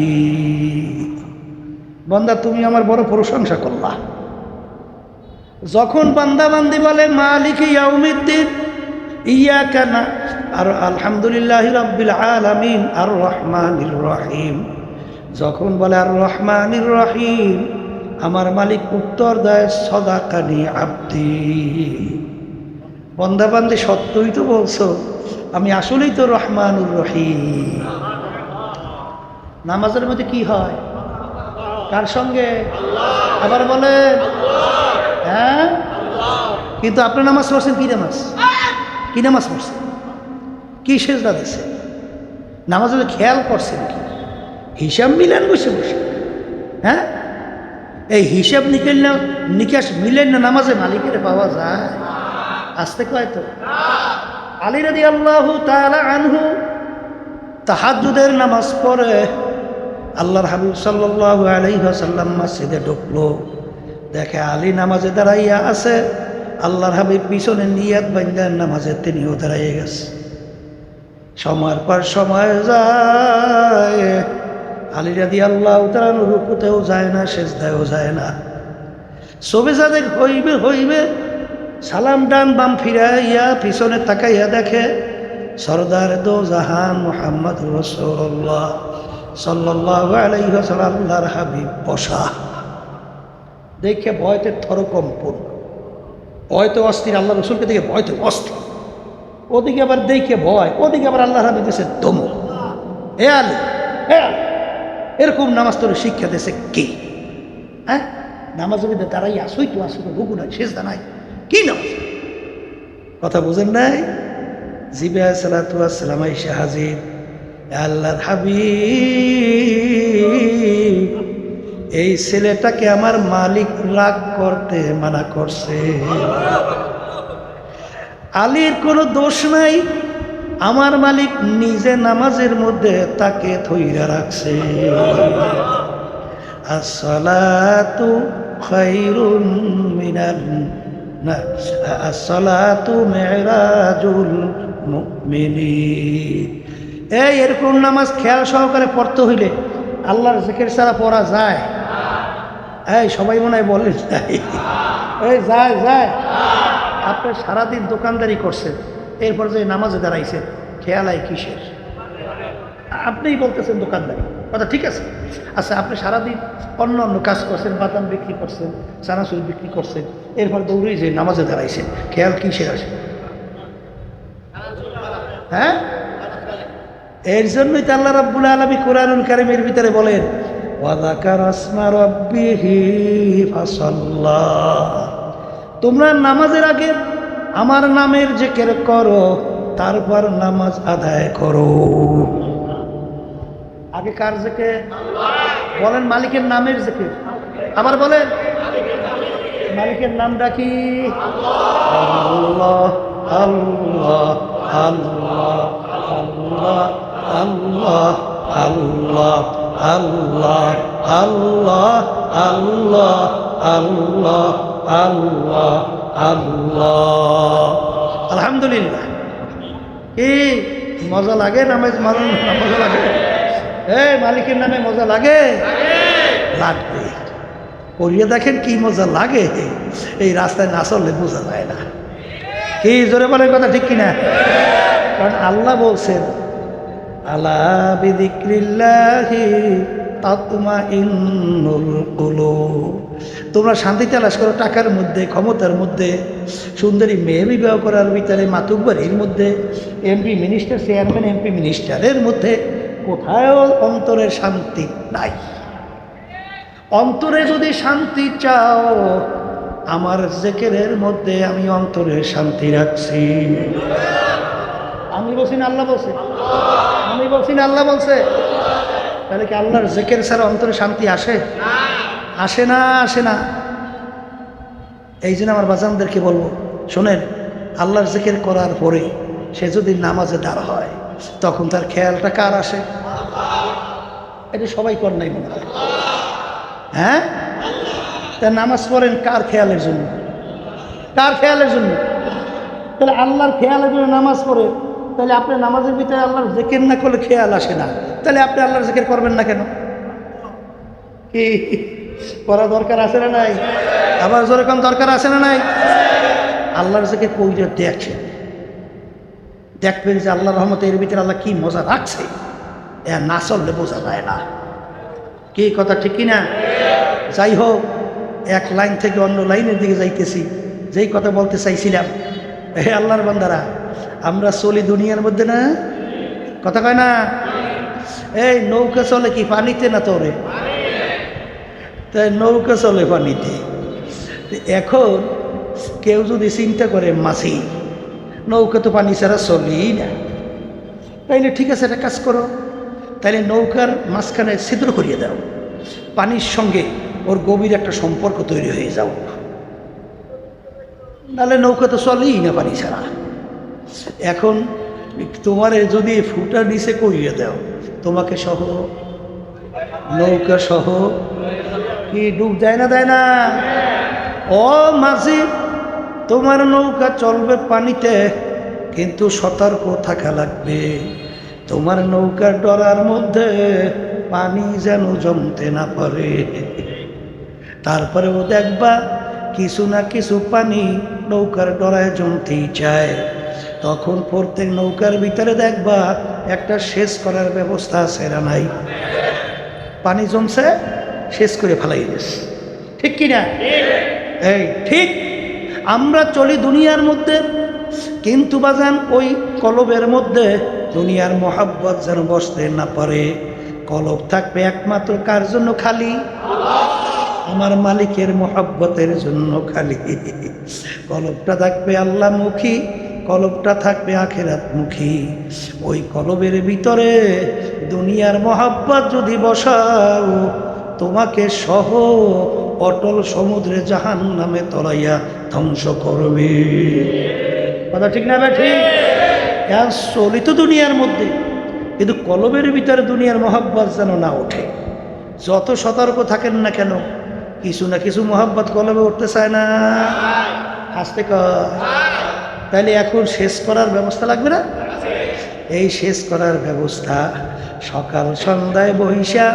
বান্দা তুমি আমার বড় প্রশংসা করলা। যখন বান্দাবান্দি বলে মালিক ইয়াউমিদ্দিন ইয়াকা না, আর আলহামদুলিল্লাহি রাব্বিল আলামিন আর রহমানির রহিম, যখন বলে আর রহমানির রহিম, আমার মালিক উত্তর দেয় সদাকানি আব্দি, বান্দাবান্দি সত্যই তো বলছো, আমি আসলেই তো রহমানুর রহিম। নামাজের মধ্যে কি হয়? কার সঙ্গে? আবার বলেন, হ্যাঁ। কিন্তু আপনার নামাজ পড়ছেন কি নামাজ? কি নামাজ পড়ছেন? কি সেজদা দিয়েছে? নামাজের খেয়াল করছেন কি? হিসাব মিলেন বসে বসে? হ্যাঁ, এই হিসাব নিকাশ মিলেন না নামাজে মালিকের পাওয়া যায়? আসতে কয় তো। আলী রাদিয়াল্লাহু তাআলা আনহু তাহাজ্জুদের নামাজ পড়ে আল্লাহর হাবিব সাল্লাল্লাহু আলাইহি ওয়াসাল্লাম মসজিদে ঢুকলো, দেখে আলী নামাজে দাঁড়াইয়া আছে, আল্লাহর হাবিব পিছনে নিয়াত বাঁধলেন নামাজে, তিনিও দাঁড়াইয়া গেছে। সময়ের পর সময় যায়, আলী রাদিয়াল্লাহু তাআলা রুকুতেও যায় না, সেজদায়ও যায় না। সবে যাদের হইবে হইবে, সালাম ডান বাম ফিরাইয়া পিছনে তাকাইয়া দেখে সরদার দো জাহান মুহাম্মদ রাসূলুল্লাহ সাল্লাল্লাহু আলাইহি ওয়াসাল্লাম আল্লাহর হাবিব বসা। দেখে ভয়তে থরকম্পন, ভয়তে অস্থির, আল্লাহ রসুলকে দেখে ভয়তে অস্থির, ওদিকে আবার দেখে ভয়, ওদিকে আবার আল্লাহর হাবিব দিয়েছে দমো। হে আলী, হে আলী, এরকম নামাজ তোর শিক্ষা দিয়েছে কে? হ্যাঁ, নামাজ দাঁড়াই আসই তো, আসো তো, রুকু নাই, সেজদা নাই, কি নামাজ? কথা বুঝেন নাই? জিবে সালাতু ওয়াসসালাম আইসা হাজির, আল্লাহর হাবিব, এই ছেলেটাকে আমার মালিক রাগ করতে মানা করছে। আলীর কোনো দোষ নাই, আমার মালিক নিজে নামাজের মধ্যে তাকে থইরা রাখছে। আসসালাতু খায়রুম মিনান না, আসসালাতু মিরাজুল মুমিনিন। এরকম নামাজ খেয়াল সহকারে পড়তে হইলে আল্লাহর জিকির ছাড়া পড়া যায়? সবাই মনে হয় বলেন যায়। যায় যায়। আপনি সারাদিন দোকানদারি করছেন, এরপর যে নামাজে দাঁড়াইছেন, খেয়াল আয় কিসের? আপনিই বলতেছেন দোকানদারি, কথা ঠিক আছে। আচ্ছা, আপনি সারাদিন অন্য অন্য কাজ করছেন, বাদাম বিক্রি করছেন, চানাচুর বিক্রি করছেন, এরপর দৌড়েই যে নামাজে দাঁড়াইছেন, খেয়াল কিসের আসে? হ্যাঁ, এর জন্যই তো আল্লাহ রাব্বুল আলামিন কোরআনুল কারীমের ভিতরে বলেন ওয়া যাকারা আসমা রাব্বিহি ফাসাল্লা, তোমরা নামাজের আগে আমার নামের জিকির করো, তারপর নামাজ আদায় করো। আগে কার জিকির? বলেন মালিকের নামের জিকির। আবার বলেন মালিকের নামটা কি? আল্লাহ আল্লাহ আল্লাহ আল্লাহ আল্লাহ আল্লাহ আল্লাহ আল্লাহ আল্লাহ আল্লাহ আল্লাহ আল্লাহ। আলহামদুলিল্লাহ। কি মজা লাগে নামাজ মজা লাগে? এই মালিকের নামে মজা লাগে? লাগবে। পড়িয়ে দেখেন কি মজা লাগে। এই রাস্তায় না চললে বোঝা যায় না। কি জোরে বলেন কথা ঠিক কিনা? কারণ আল্লাহ বলছেন আলা বিযিক্রিল্লাহি তাতমাইন্নুল কুলুব। তোমরা শান্তি তালাশ করো টাকার মধ্যে, ক্ষমতার মধ্যে, সুন্দরী মেয়ে বিবাহ করার ভিতরে, মাতুব্বরির মধ্যে, এমপি মিনিস্টার, চেয়ারম্যান এমপি মিনিস্টারের মধ্যে, কোথাও অন্তরের শান্তি নাই। অন্তরে যদি শান্তি চাও, আমার জিকিরের মধ্যে আমি অন্তরের শান্তি রাখছি। আমি বলছি না আল্লাহ বলছে? আমি বলছি না আল্লাহ বলছে? তাহলে কি আল্লাহর জিকির ছাড়া অন্তরে শান্তি আসে? আসে না, আসে না। এই জন্য আমার বাজানদেরকে বলবো, শোনেন, আল্লাহর জিকির করার পরে সে যদি নামাজে দাঁড় হয়, তখন তার খেয়ালটা কার আসে? এটা সবাই কর নাই মনে হয়। হ্যাঁ, তা নামাজ পড়েন কার খেয়ালের জন্য? কার খেয়ালের জন্য? তাহলে আল্লাহর খেয়ালের জন্য নামাজ পড়ে, তাহলে আপনি নামাজের ভিতরে আল্লাহর জিকির না করলে খেয়াল আসে না, তাহলে আপনি আল্লাহর জিকির করবেন না কেন? কি করা দরকার আছে না নাই? আবার যেরকম দরকার আছে না নাই? আল্লাহর জিকির কইরে দেখে, দেখবেন যে আল্লাহর রহমতে এর ভিতরে আল্লাহ কি মজা রাখছে, এ না চললে বোঝা যায় না। কি কথা ঠিক কিনা? যাই হোক, এক লাইন থেকে অন্য লাইনের দিকে যাইতেছি। যেই কথা বলতে চাইছিলাম, হে আল্লাহর বান্দারা, আমরা চলি দুনিয়ার মধ্যে না? কথা কয় না? এই নৌকা চলে কি পানিতে না তোরে? তাই নৌকা চলে পানিতে। এখন কেউ যদি চিন্তা করে মাছি, নৌকা তো পানি ছাড়া চলেই না, তাইলে ঠিক আছে, একটা কাজ করো, তাইলে নৌকার মাঝখানে ছিদ্র করিয়ে দাও, পানির সঙ্গে ওর গভীর একটা সম্পর্ক তৈরি হয়ে যাও, নাহলে নৌকা তো চলেই না পানি ছাড়া। এখন তোমার যদি ফুটা নিচে করিয়ে দাও, তোমাকে সহ, নৌকা সহ কি ডুব দেয় না, দেয় না? ও মাঝি, তোমার নৌকা চলবে পানিতে, কিন্তু সতর্ক থাকা লাগবে। তোমার নৌকার ডরার মধ্যে পানি যেন জমতে না পারে। তারপরেও দেখবা কিছু না কিছু পানি নৌকার ডরায় জমতেই চায়। তখন প্রত্যেক নৌকার ভিতরে দেখবা একটা সেচ করার ব্যবস্থা আছে না নাই? পানি জমছে, শেষ করে ফেলাই গেছে, ঠিক কিনা? এই ঠিক। আমরা চলি দুনিয়ার মধ্যে, কিন্তু বাজান ওই কলবের মধ্যে দুনিয়ার মহাব্বত যেন বসতে না পারে। কলব থাকবে একমাত্র কার জন্য? খালি আমার মালিকের মহাব্বতের জন্য খালি। কলবটা থাকবে আল্লাহমুখী, কলবটা থাকবে আখিরাতমুখী। ওই কলবের ভিতরে দুনিয়ার মহাব্বত যদি বসাও, তোমাকে সহ অটল সমুদ্রে জাহান্নামে তলাইয়া ধ্বংস করবে। কথা ঠিক না ভাই? ঠিক। চলি তো দুনিয়ার মধ্যে, কিন্তু কলবের ভিতরে দুনিয়ার মহাব্বত যেন না ওঠে। যত সতর্ক থাকেন না কেন, কিছু না কিছু মহাব্বত কলবে উঠতে চায় না। আসতে কর। তাহলে এখন শেষ করার ব্যবস্থা লাগবে না? এই শেষ করার ব্যবস্থা সকাল সন্ধ্যায় বৈশা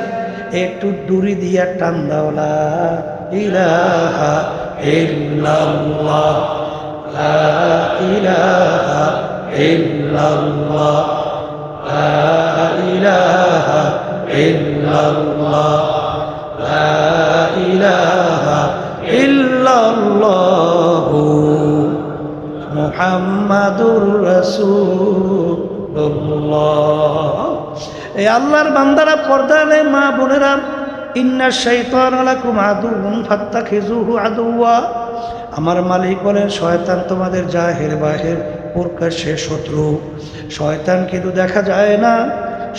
একটু দূরি দিয়া টান দাও, লা ইলাহা ইল্লাল্লাহ, লা ইলাহা ইল্লাল্লাহ, লা ইলাহা ইল্লাল্লাহ, লা ইলাহা ইল্লাল্লাহ মুহাম্মাদুর রাসূলুল্লাহ। এই আল্লাহর বান্দারা, পর্দালে মা বোনেরা, ইন্না শাইতানা লাকুম আদুউন ফাত্তাখিযুহু আদুওয়া। আমার মালিক বলেন, শয়তান তোমাদের জাহের বাহির প্রকাশ্যে শত্রু। শয়তান কিন্তু দেখা যায় না,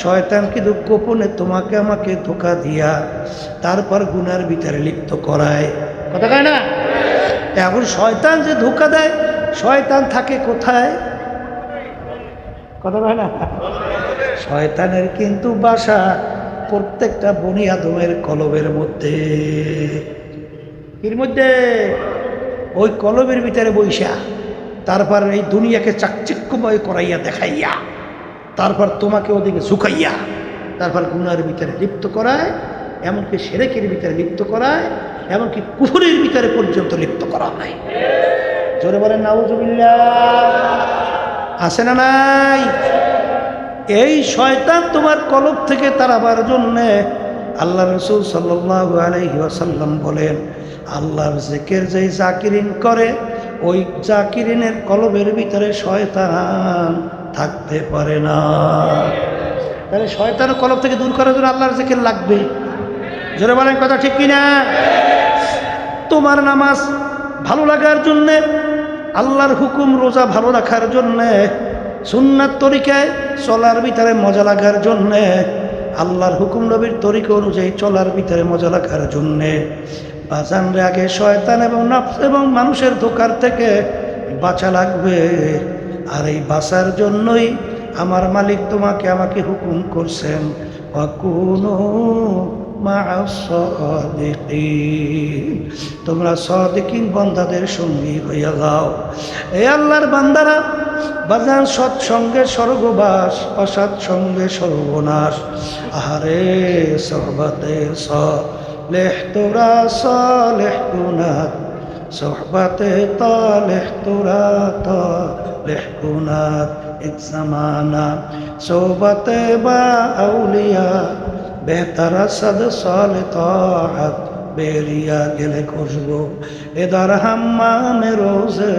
শয়তান কিন্তু গোপনে তোমাকে আমাকে ধোঁকা দিয়া তারপর গুনার ভিতরে লিপ্ত করায়। কথা কয় না? এখন শয়তান যে ধোঁকা দেয়, শয়তান থাকে কোথায়? কথা কয় না? শয়তানের কিন্তু বাসা প্রত্যেকটা বনি আদমের কলবের মধ্যে। এর মধ্যে ওই কলবের ভিতরে বইসা তারপর এই দুনিয়াকে চাকচিক্যময় করাইয়া দেখাইয়া তারপর তোমাকে ওদিকে ঝুঁকাইয়া তারপর গুনার ভিতরে লিপ্ত করায়, এমনকি শিরকের ভিতরে লিপ্ত করায়, এমনকি কুফরের ভিতরে পর্যন্ত লিপ্ত করা হয়। জোরে বলেন নাউজুবিল্লাহ। আছে না নাই? এই শয়তান তোমার কলব থেকে তাড়াবার জন্যে আল্লাহ রাসূল সাল্লাল্লাহু আলাইহি ওয়াসাল্লাম বলেন, আল্লাহর জিকির যেই জাকিরিন করে ওই জাকিরিনের কলবের ভিতরে শয়তান থাকতে পারে না। তাহলে শয়তানের কলব থেকে দূর করার জন্য আল্লাহর জিকির লাগবে। জোরে বলেন কথা ঠিক কিনা? তোমার নামাজ ভালো লাগার জন্যে, আল্লাহর হুকুম রোজা ভালো রাখার জন্যে, সুন্নাত তরিকায় চলার ভিতরে মজা লাগার জন্যে, আল্লাহর হুকুম নবীর তরিকা অনুযায়ী চলার ভিতরে মজা লাগার জন্যে বাজানরে আগে শয়তান এবং নফস এবং মানুষের ধোঁকার থেকে বাঁচা লাগবে। আর এই বাঁচার জন্যই আমার মালিক তোমাকে আমাকে হুকুম করছেন, ওয়াকুনু মা'আস সাদিকিন, তোমরা সাদিকিন বান্দাদের সঙ্গী হইয়া যাও। এই আল্লাহর বান্দারা বাজান সৎসঙ্গে স্বর্গবাস, অসৎ সঙ্গে সর্বনাশ। আহারে সহবতে সালেহ তোরা সালেহ গুনাত, সোহবতে তালেহ তোরা তালেহ গুনাত। এক জামানা সোহবতে বা আউলিয়া বেহতারা সদ সালে তাআত, বেরিয়া গেলে খুশবু এদার হাম্মামে রোজে,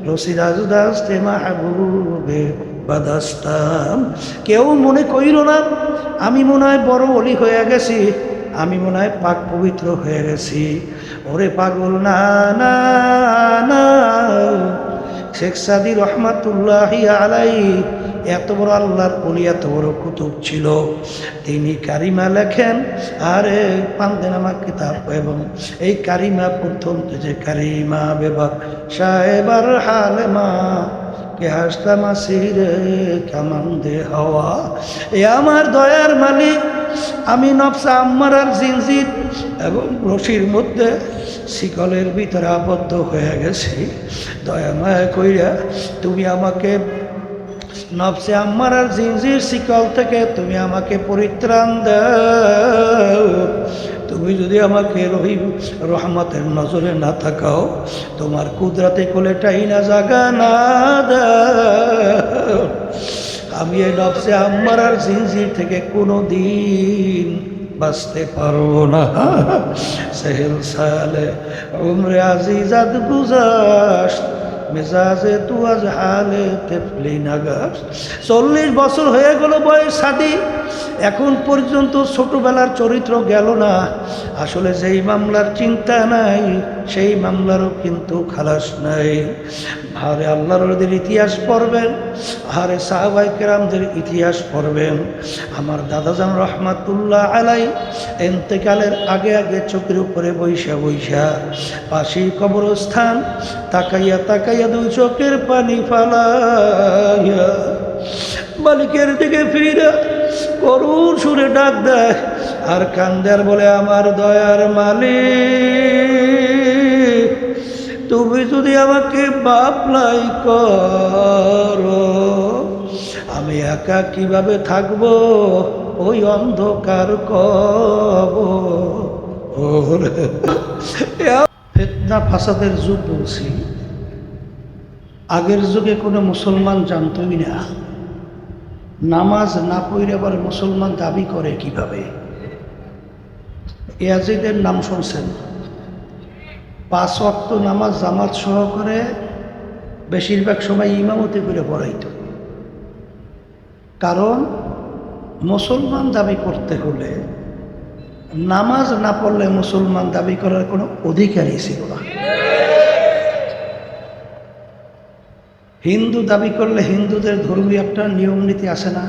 রসিদাস দাস্তে মাহবুবে বাদাস্তাম। কেউ মনে কইল না আমি মনে হয় বড় ওলি হয়ে গেছি, আমি মনে হয় পাক পবিত্র হয়ে গেছি। ওরে পাগল, না না না, শেখ সাদি রহমাতুল্লাহি আলাইহি এত বড় আল্লাহর ওলি, এত বড় কুতুব ছিল। তিনি কারিমা লেখেন, আরে পান্দেনামা কিতাব, এবং এই কারিমা প্রথম যে কারিমা বেবা সাহেবার হালেমা কে হাসতা মাসিরে কামান দে হাওয়া। এ আমার দয়ার মালিক, আমি নফসা আম্মারার জিনজির এবং রশির মধ্যে শিকলের ভিতরে আবদ্ধ হয়ে গেছি। দয়া মায়া কইরা তুমি আমাকে নফসে আম্মারার জিনজির শিকল থেকে তুমি আমাকে পরিত্রাণ দাও। তুমি যদি আমাকে রহিম রহমতের নজরে না থাকাও, তোমার কুদরতে কোলেটাই না জাগা না দাও, আমি এই নফসে আম্মারার জিনজির থেকে কোনো দিন বাঁচতে পারবো না। সেহেল সালে উমরে আজিজাত গুজাশত, মেজাজে তু আজ হালে তেফলি নাগাস। 40 বছর হয়ে গেল বয়স সাদি, এখন পর্যন্ত ছোটবেলার চরিত্র গেল না। আসলে যেই মামলার চিন্তা নাই সেই মামলারও কিন্তু খালাস নাই। আরে আল্লাহর ওদের ইতিহাস পড়বেন, আরে সাহাবায়ে কেরামদের ইতিহাস পড়বেন। আমার দাদাজান রহমাতুল্লাহ আলাই ইন্তেকালের আগে আগে চোখের উপরে বৈশা বৈশা পাশে কবরস্থান তাকাইয়া তাকাইয়া দুই চোখের পানি ফালাইয়া মালিকের দিকে ফিরে করুণ সুরে ডাক দেয় আর কান্দার বলে, আমার দয়ার মালিক, তুমি যদি আমাকে বাপলাই করো, আমি একা কিভাবে থাকবো ওই অন্ধকার কবর। ফিতনা ফাসাদের যুগ বলছি, আগের যুগে কোনো মুসলমান জানতই না। নামাজ না পড়ে আবার মুসলমান দাবি করে কিভাবে? ইয়াজিদের নাম শুনছেন? 5 ওয়াক্ত নামাজ জামাত সহকারে বেশিরভাগ সময় ইমামতি করে পড়াইতো। কারণ মুসলমান দাবি করতে হলে নামাজ না পড়লে মুসলমান দাবি করার কোনো অধিকারই ছিল না। হিন্দু দাবি করলে হিন্দুদের ধর্মীয় একটা নিয়ম নীতি আছে না?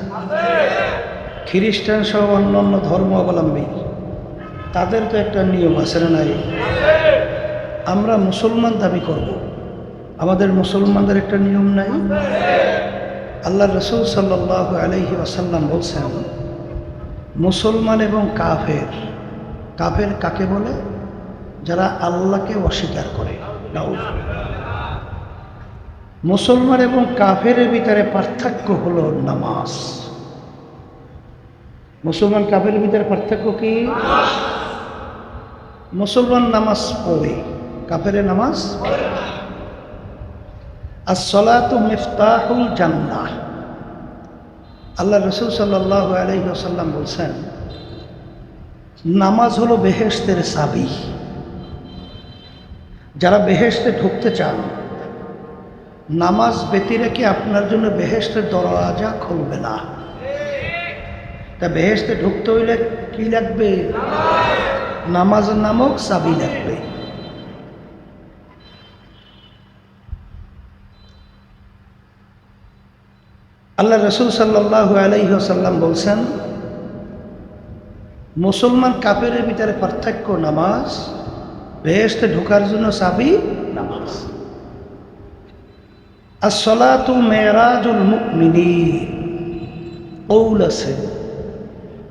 খ্রিস্টান সহ অন্যান্য ধর্মাবলম্বী তাদের তো একটা নিয়ম আছে না? নাই? আমরা মুসলমান দাবি করব, আমাদের মুসলমানদের একটা নিয়ম নাই? আল্লাহ রসুল সাল্লাল্লাহু আলাইহি ওয়াসাল্লাম বলছেন, মুসলমান এবং কাফের, কাফের কাকে বলে? যারা আল্লাহকে অস্বীকার করে। মুসলমান এবং কাফেরের ভিতরে পার্থক্য হলো নামাজ। মুসলমান কাফেরের ভিতরে পার্থক্য কি? মুসলমান নামাজ পড়ে, কাফেরের নামাজ পড়ে না। as-salatu মিফতাহুল জান্নাহ। আল্লাহ রসুল সাল্লাল্লাহু আলাইহি ওয়াসাল্লাম বলছেন, নামাজ হলো বেহেশতের চাবি। যারা বেহেশতে ঢুকতে চান, নামাজ ব্যতি রেখে আপনার জন্য বেহেশতের দরওয়াজা খুলবে না। তা বেহেশতে ঢুকতে হইলে কি লাগবে? নামাজ নামক চাবি লাগবে। আল্লাহ রসুল সাল্লাল্লাহু আলাইহি ওয়াসাল্লাম বলছেন, মুসলমান কাফেরের ভিতরে পার্থক্য নামাজ, বেহেশতে ঢোকার জন্য চাবি নামাজ। as-salatu মেরাজুল মুমিনিন। কৌল আছে,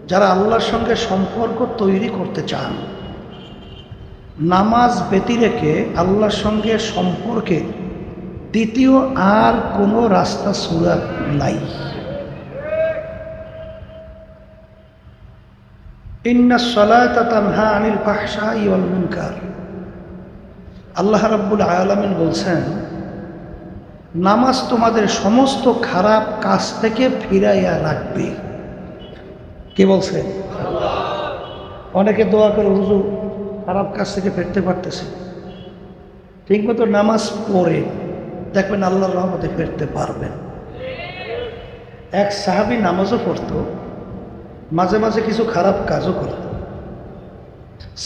যারা আল্লাহর সঙ্গে সম্পর্ক তৈরি করতে চান, নামাজ ব্যতি রেখে আল্লাহর সঙ্গে সম্পর্কে দ্বিতীয় আর কোনো রাস্তা সুরাত নাই। ইন্নাস সালাতা তানহা আনিল ফাহশাই ওয়াল মুনকার। আল্লাহ রাব্বুল আলামিন বলছেন, নামাজ তোমাদের সমস্ত খারাপ কাজ থেকে ফিরাইয়া রাখবে। কে বলছে? অনেকে দোয়া করে, হুজুর খারাপ কাজ থেকে ফিরতে পারতেছে। ঠিকমতো নামাজ পড়ে দেখবেন আল্লাহর রহমতে ফিরতে পারবেন। এক সাহাবী নামাজও পড়তো, মাঝে মাঝে কিছু খারাপ কাজও করত।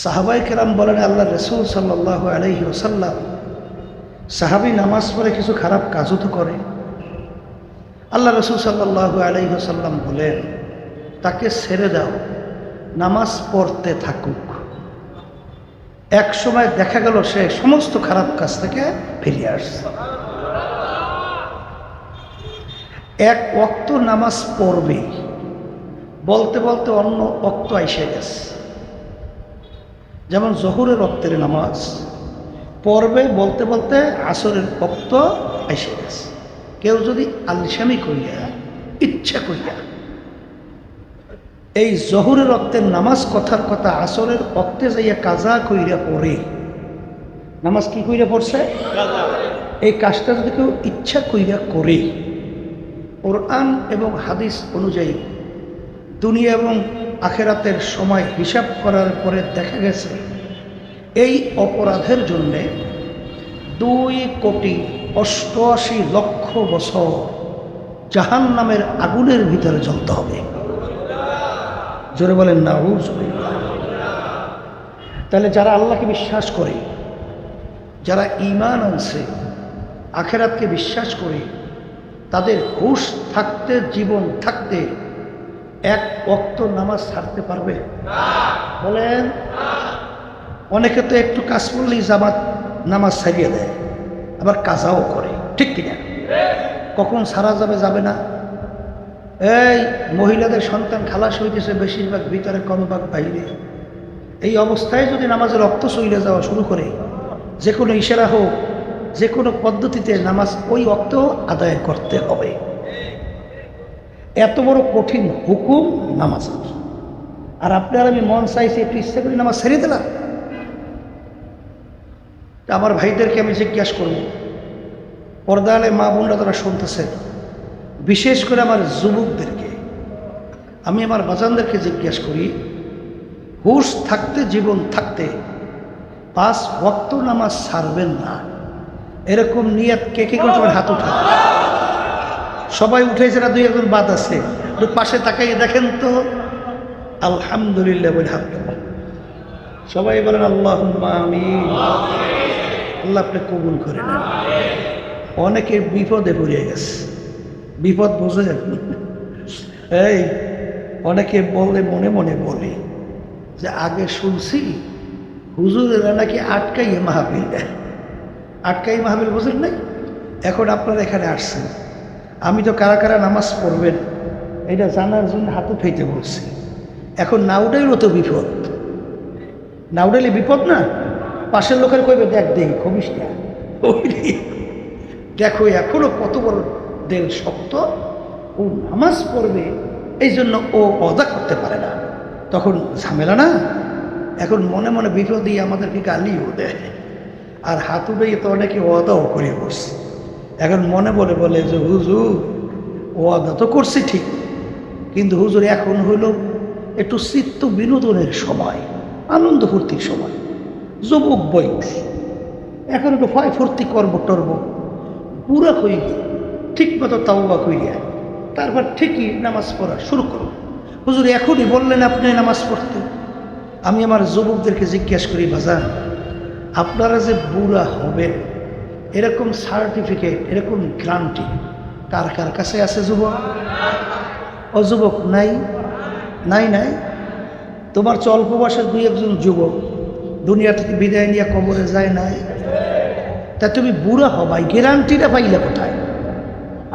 সাহাবাই কেরাম বলেন, আল্লাহ রসুল সাল্লাল্লাহু আলাইহি ওয়াসাল্লাম, সাহাবী নামাজ পড়ে কিছু খারাপ কাজও তো করে। আল্লাহ রসুল সাল্লাল্লাহু আলাইহি ওয়াসাল্লাম বলেন, তাকে ছেড়ে দাও, নামাজ পড়তে থাকুক। এক সময় দেখা গেল সে সমস্ত খারাপ কাজ থেকে ফিরে আসছে। এক ওয়াক্ত নামাজ পড়বে, বলতে বলতে অন্য ওয়াক্ত এসে গেছে। যেমন জোহরের ওয়াক্তের নামাজ পড়বে, বলতে বলতে আসরের ওয়াক্ত এসে গেছে। কেউ যদি আলসামি করিয়া, ইচ্ছা করিয়া এই জোহরের ওয়াক্তের নামাজ কথার কথা আসরের ওয়াক্তে যাইয়া কাজা কইরা পড়ে, নামাজ কি কইরা পড়ছে? এই কাজটা যদি কেউ ইচ্ছা কইরা করে, কোরআন এবং হাদিস অনুযায়ী দুনিয়া এবং আখেরাতের সময় হিসাব করার পরে দেখা গেছে এই অপরাধের জন্যে 2,88,00,000 বছর জাহান্নামের আগুনের ভিতরে জ্বলতে হবে। জোরে বলেন নাউযুবিল্লাহ। তাহলে যারা আল্লাহকে বিশ্বাস করে, যারা ঈমান আনছে, আখেরাতকে বিশ্বাস করে, তাদের হুঁশ থাকতে, জীবন থাকতে এক ওয়াক্ত নামাজ ছাড়তে পারবে? বলেন। অনেকে তো একটু কাজ করলেই জামাত নামাজ ছাড়িয়ে দেয়, আবার কাজাও করে, ঠিক কিনা? কখন ছাড়া যাবে, যাবে না। এই মহিলাদের সন্তান খালাস হইতেছে বেশিরভাগ ভিতরে, কম ভাগ বাইরে। এই অবস্থায় যদি নামাজের রক্ত চলে যাওয়া শুরু করে, যে কোনো ইশারা হোক, যে কোনো পদ্ধতিতে নামাজ ওই রক্ত আদায় করতে হবে। এত বড় কঠিন হুকুম নামাজ। আর আপনার আমি মন চাইছে একটু ইচ্ছা করে নামাজ ছেড়ে দিলাম। আমার ভাইদেরকে আমি জিজ্ঞাসা করব, পর্দালে মা বোনরা তারা শুনতেছেন, বিশেষ করে আমার যুবকদেরকে, আমি আমার বাজানদেরকে জিজ্ঞাসা করি, হুঁশ থাকতে, জীবন থাকতে 5 ওয়াক্ত নামাজ ছাড়বেন না, এরকম নিয়ত কে কে করে? হাত উঠা। সবাই উঠেছে না? 2-1 বাদ আছে। একটু পাশে তাকাইয়ে দেখেন তো। আলহামদুলিল্লাহ বলে হাত তোলেন। সবাই বলেন আল্লাহুম্মা আমিন। আল্লাহ আপনি কবুল করে নেন। অনেকে বিপদে পড়ে গেছে, বিপদ বোঝেন। এই অনেকে বলে, মনে মনে বলে যে আগে শুনছি হুজুরেরা নাকি আটকাইয়ে মাহফিল দেয়। আটকাই মাহফিল বোঝেন নাই? এখন আপনারা এখানে আসছেন, আমি তো কারা কারা নামাজ পড়বেন এটা জানার জন্য হাত উঠাইতে বলছি। এখন না উঠাইলেও তো বিপদ, না উঠাইলে বিপদ না। পাশের লোকের কইবে দেখ দেখি খবিস না, দেখো এখনো কত বড় দেল শক্ত, ও নামাজ পড়বে এই জন্য ও অদা করতে পারে না, তখন ঝামেলা না। এখন মনে মনে বিপদই আমাদেরকে গালিও দেয়, আর হাত উঠে তো অনেকে অদাও করে বসছে। এখন মনে বলে বলে যে হুজুর ওয়াদা তো করছি ঠিক, কিন্তু হুজুর এখন হইল একটু চিত্ত বিনোদনের সময়, আনন্দ ফুর্তির সময়, যুবক বয়স, এখন একটু ভয় ফুর্তি করবো টরবো, পুরা হইল ঠিক মতো তাওবা কইয়া তারপর ঠিকই নামাজ পড়া শুরু করব। হুজুর এখনই বললেন আপনি নামাজ পড়তে। আমি আমার যুবকদেরকে জিজ্ঞাসা করি, বাজান আপনারা যে বুড়া হবেন এরকম সার্টিফিকেট, এরকম গ্যারান্টি কার কার কাছে আছে? যুবক ও যুবক নাই নাই নাই? তোমার অল্প বয়সের দুই একজন যুবক দুনিয়া থেকে বিদায় নিয়ে কবরে যায় নাই? তা তুমি বুড়া হবাই গ্যারান্টিটা পাইলে কোথায়?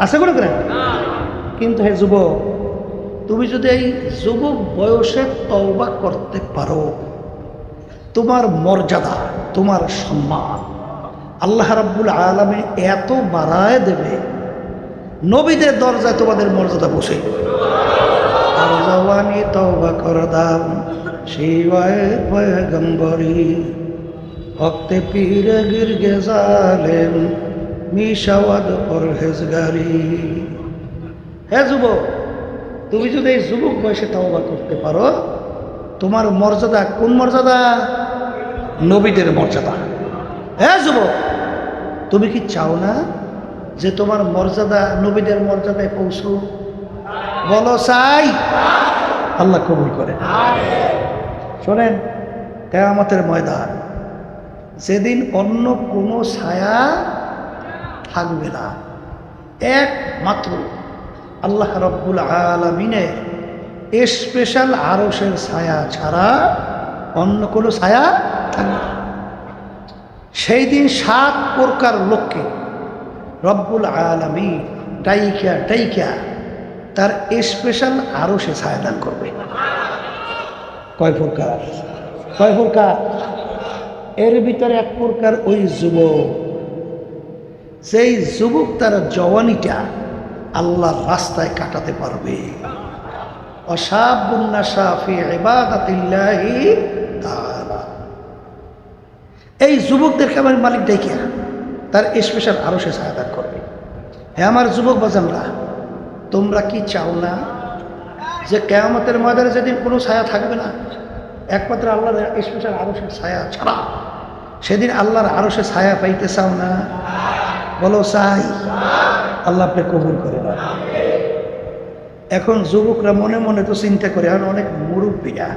আছে কোনো গ্যারান্টি? কিন্তু হে যুবক, তুমি যদি এই যুবক বয়সে তওবা করতে পারো, তোমার মর্যাদা, তোমার সম্মান আল্লাহ রাব্বুল আলামিন এত বাড়ায় দেবে, নবীদের দরজায় তোমাদের মর্যাদা বসে। আর জওয়ানি তওবা করদাম শিবায় পয়গম্বরি হকতে পীরে গিরগে জালেম মিশাওয়াদ পরহেজগারি। হে যুবক, তুমি যদি এই যুবক বয়সে তওবা করতে পারো, তোমার মর্যাদা কোন মর্যাদা? নবীদের মর্যাদা। হে যুবক, তুমি কি চাও না যে তোমার মর্যাদা নবীদের মর্যাদায় পৌঁছো? বলো চাই। আল্লাহ কবুল করে। শোনেন, কিয়ামতের ময়দান যেদিন অন্য কোনো ছায়া থাকবে না, একমাত্র আল্লাহ রাব্বুল আলামিনের স্পেশাল আরশের ছায়া ছাড়া অন্য কোনো ছায়া থাকবে না। সেই দিন 7 প্রকার লোককে রব্বুল আলামিন ডাইকা ডাইকা তার স্পেশাল আরশে ছায়া দান করবে। কয় প্রকার? কয় প্রকার? এর ভিতরে এক প্রকার ওই যুবক, সেই যুবক তার জওয়ানিটা আল্লাহর রাস্তায় কাটাতে পারবে। অশাবুন নাশা ফি ইবাদাতিল্লাহি তাআলা। এই যুবকদেরকে আমার মালিক ডাইকা তার স্পেশাল আরশে ছায়া দান করবে। হ্যাঁ আমার যুবক বাজানরা, তোমরা কি চাও না যে কিয়ামতের ময়দানে যেদিন কোনো ছায়া থাকবে না, একমাত্র আল্লাহর স্পেশাল আরশের ছায়া ছাড়া, সেদিন আল্লাহর আরশে ছায়া পাইতে চাও না? বলো চাই। আল্লাহ আপনি কবুল করে না। এখন যুবকরা মনে মনে তো চিন্তা করে, এখন অনেক মুরব্বীরা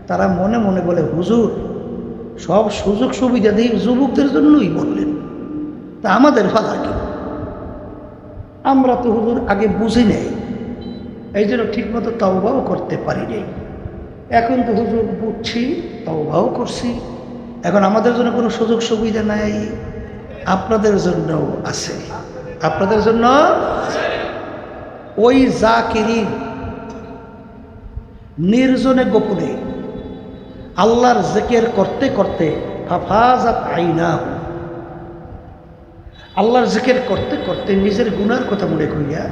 তারা মনে মনে বলে, হুজুর সব সুযোগ সুবিধা দিয়ে যুবকদের জন্যই বললেন, তা আমাদের ফালা কি? আমরা তো হুজুর আগে বুঝি নেই, এই জন্য ঠিকমতো তওবাও করতে পারি নাই। এখন তো হুজুর বুঝছি, তওবাও করছি, এখন আমাদের জন্য কোনো সুযোগ সুবিধা নাই। আপনাদের জন্য আছে, আপনাদের জন্য। ওই জাকিরিন নির্জনে গোপনে আল্লাহর জিকির করতে করতে ফাফাজাত আইনাহু, আল্লাহর জিকির করতে করতে নিজের গুনার কথা মনে করিয়া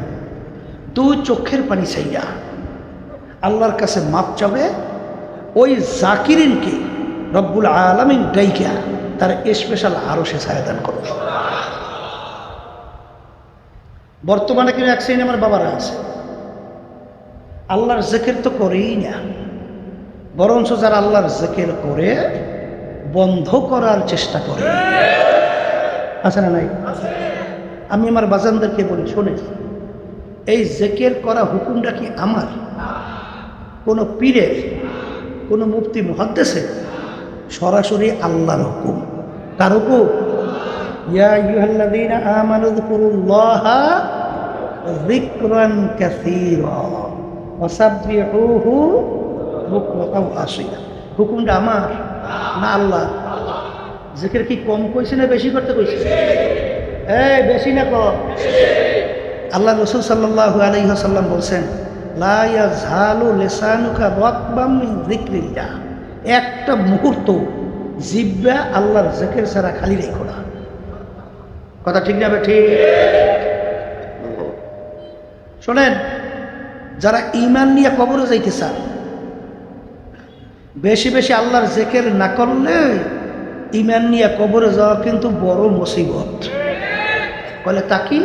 2 চোখের পানি চাইয়া আল্লাহর কাছে মাপ চাবে। ওই জাকিরিনকে রব্বুল আলামিন ডাইকা তার স্পেশাল আরশে ছায়া দান করবে। বর্তমানে কিন্তু এক শ্রেণী আমার বাবারা আছে, আল্লাহর জিকির তো করেই না, বরঞ্চ যারা আল্লাহর জিকির করে বন্ধ করার চেষ্টা করে। আছে না নাই? আমি আমার বাজানদেরকে বলি, শোনে, এই জিকির করা হুকুমটা কি আমার, কোনো পীরের, কোনো মুফতি মুহাদ্দিসের? সরাসরি আল্লাহর হুকুম। কার হুকুম? ইয়া আইয়ুহাল্লাযীনা আমানু যকুরুল্লাহা যিকরান কাসীরা ওয়া সাব্বিহুহু বুকরাতাও আসীলা। হুকুমটা আমার না আল্লাহ? জিকির কি কম কইছে না বেশি করতে কইছে? এই বেশি না কম? আল্লাহ রসুল সাল্লাল্লাহু আলাইহি ওয়াসাল্লাম বলছেন, লা ইয়াযহালু লিসানুকা রাতবাম মিন যিকরিল্লাহ, একটা মুহূর্ত জিহ্বা আল্লাহর জিকির ছাড়া খালি রেখো না। কথা ঠিক না ঠিক? শোনেন, যারা ঈমান নিয়ে কবরে যাইতে চান, বেশি বেশি আল্লাহর জিকির না করলে ঈমান নিয়ে কবরে যাওয়া কিন্তু বড় মুসিবত। বলে তাকি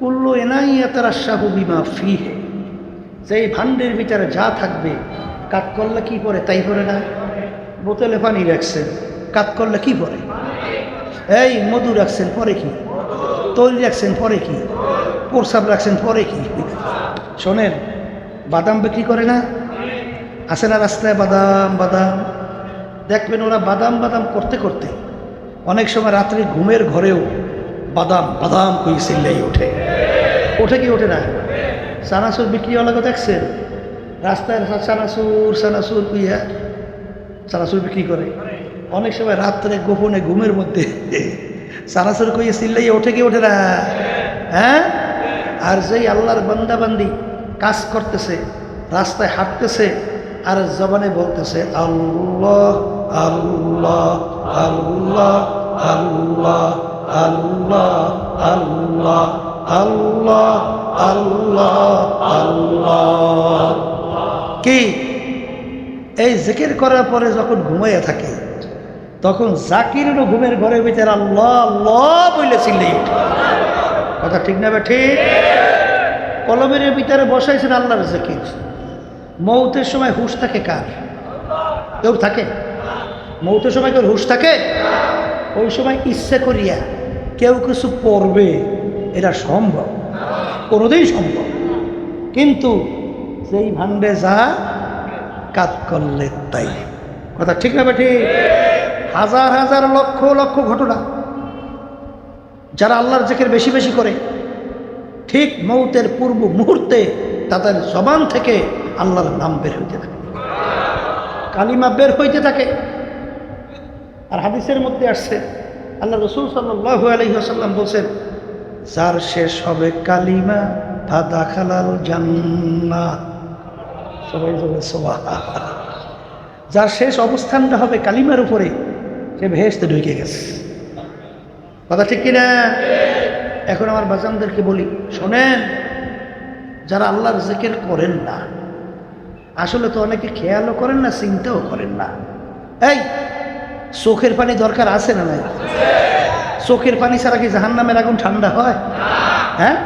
কুল্লু ইনাইয়াতারাশাহু বিমা ফিহি, যেই ভান্ডের ভিতরে যা থাকবে কাট করলে কি পরে তাই পরে না। বোতলে পানি রাখছেন, কাট করলে কি পরে? এই মধু রাখছেন, পরে কি? তৈল রাখছেন, পরে কি? প্রসাব রাখছেন, পরে কি? শোনেন, বাদাম বিক্রি করে না, আছে না রাস্তায় বাদাম বাদাম, দেখবেন ওরা বাদাম বাদাম করতে করতে অনেক সময় রাত্রে ঘুমের ঘরেও বাদাম বাদাম কই চিল্লাই ওঠে। ওঠে কি ওঠে না? চানাচুর বিক্রিওয়ালাকে দেখছেন রাস্তায় চানাচুর চানাচুর কুইয়া চানাচুর বিক্রি করে। অনেক সময় রাত্রে গোপনে ঘুমের মধ্যে চানাচুর কইয়া চিল্লাই ওঠে কি ওঠে না? হ্যাঁ। আর যেই আল্লাহর বান্দাবান্দি কাজ করতেছে, রাস্তায় হাঁটতেছে আর জবানে বলতেছে আল্লাহ আল্লাহ আল্লাহ আল্লাহ আল্লাহ আল্লাহ আল্লাহ আল্লাহ আল্লাহ, কি এই জিকির করার পরে যখন ঘুমাইয়া থাকে তখন জাকিরেরও ঘুমের ঘরের ভিতরে আল্লাহ আল্লাহ বলে চিল্লাই ওঠে। কথা ঠিক না ঠিক? কলমের ভিতরে বসাইছেন আল্লাহর জিকির, মৌতের সময় হুঁশ থাকে কার? কেউ থাকে? মৌতের সময় কেউ হুঁশ থাকে? ওই সময় ইচ্ছা করিয়া কেউ কিছু পড়বে, এটা সম্ভব? কোনোদিন সম্ভব। কিন্তু সেই ভান্ডে যা কাজ করলে তাই। কথা ঠিক না ঠিক? হাজার হাজার লক্ষ লক্ষ ঘটনা, যারা আল্লাহর জিকির বেশি বেশি করে ঠিক মৌতের পূর্ব মুহূর্তে তাদের জবান থেকে আল্লাহর নাম বের হইতে থাকে, কালিমা বের হইতে থাকে। আর হাদিসের মধ্যে আসছে আল্লাহ রসুল সাল্লাল্লাহু আলাইহি ওয়াসাল্লাম বলছেন, যার শেষ হবে কালিমা ফাদাখালাল জান্নাহ। সবাই বলে সুবহানাল্লাহ। যার শেষ অবস্থানটা হবে কালিমার উপরে, সে বেহেশতে ঢুকে গেছে। কথা ঠিক কিনা? এখন আমার বাজানদেরকে বলি, শোনেন, যারা আল্লাহর জিকির করেন না, আসলে তো অনেকে খেয়ালও করেন না, চিন্তাও করেন না। এই চোখের পানি দরকার আছে না নাই? চোখের পানি ছাড়া কি জাহান্নামের আগুন ঠান্ডা হয়? হ্যাঁ,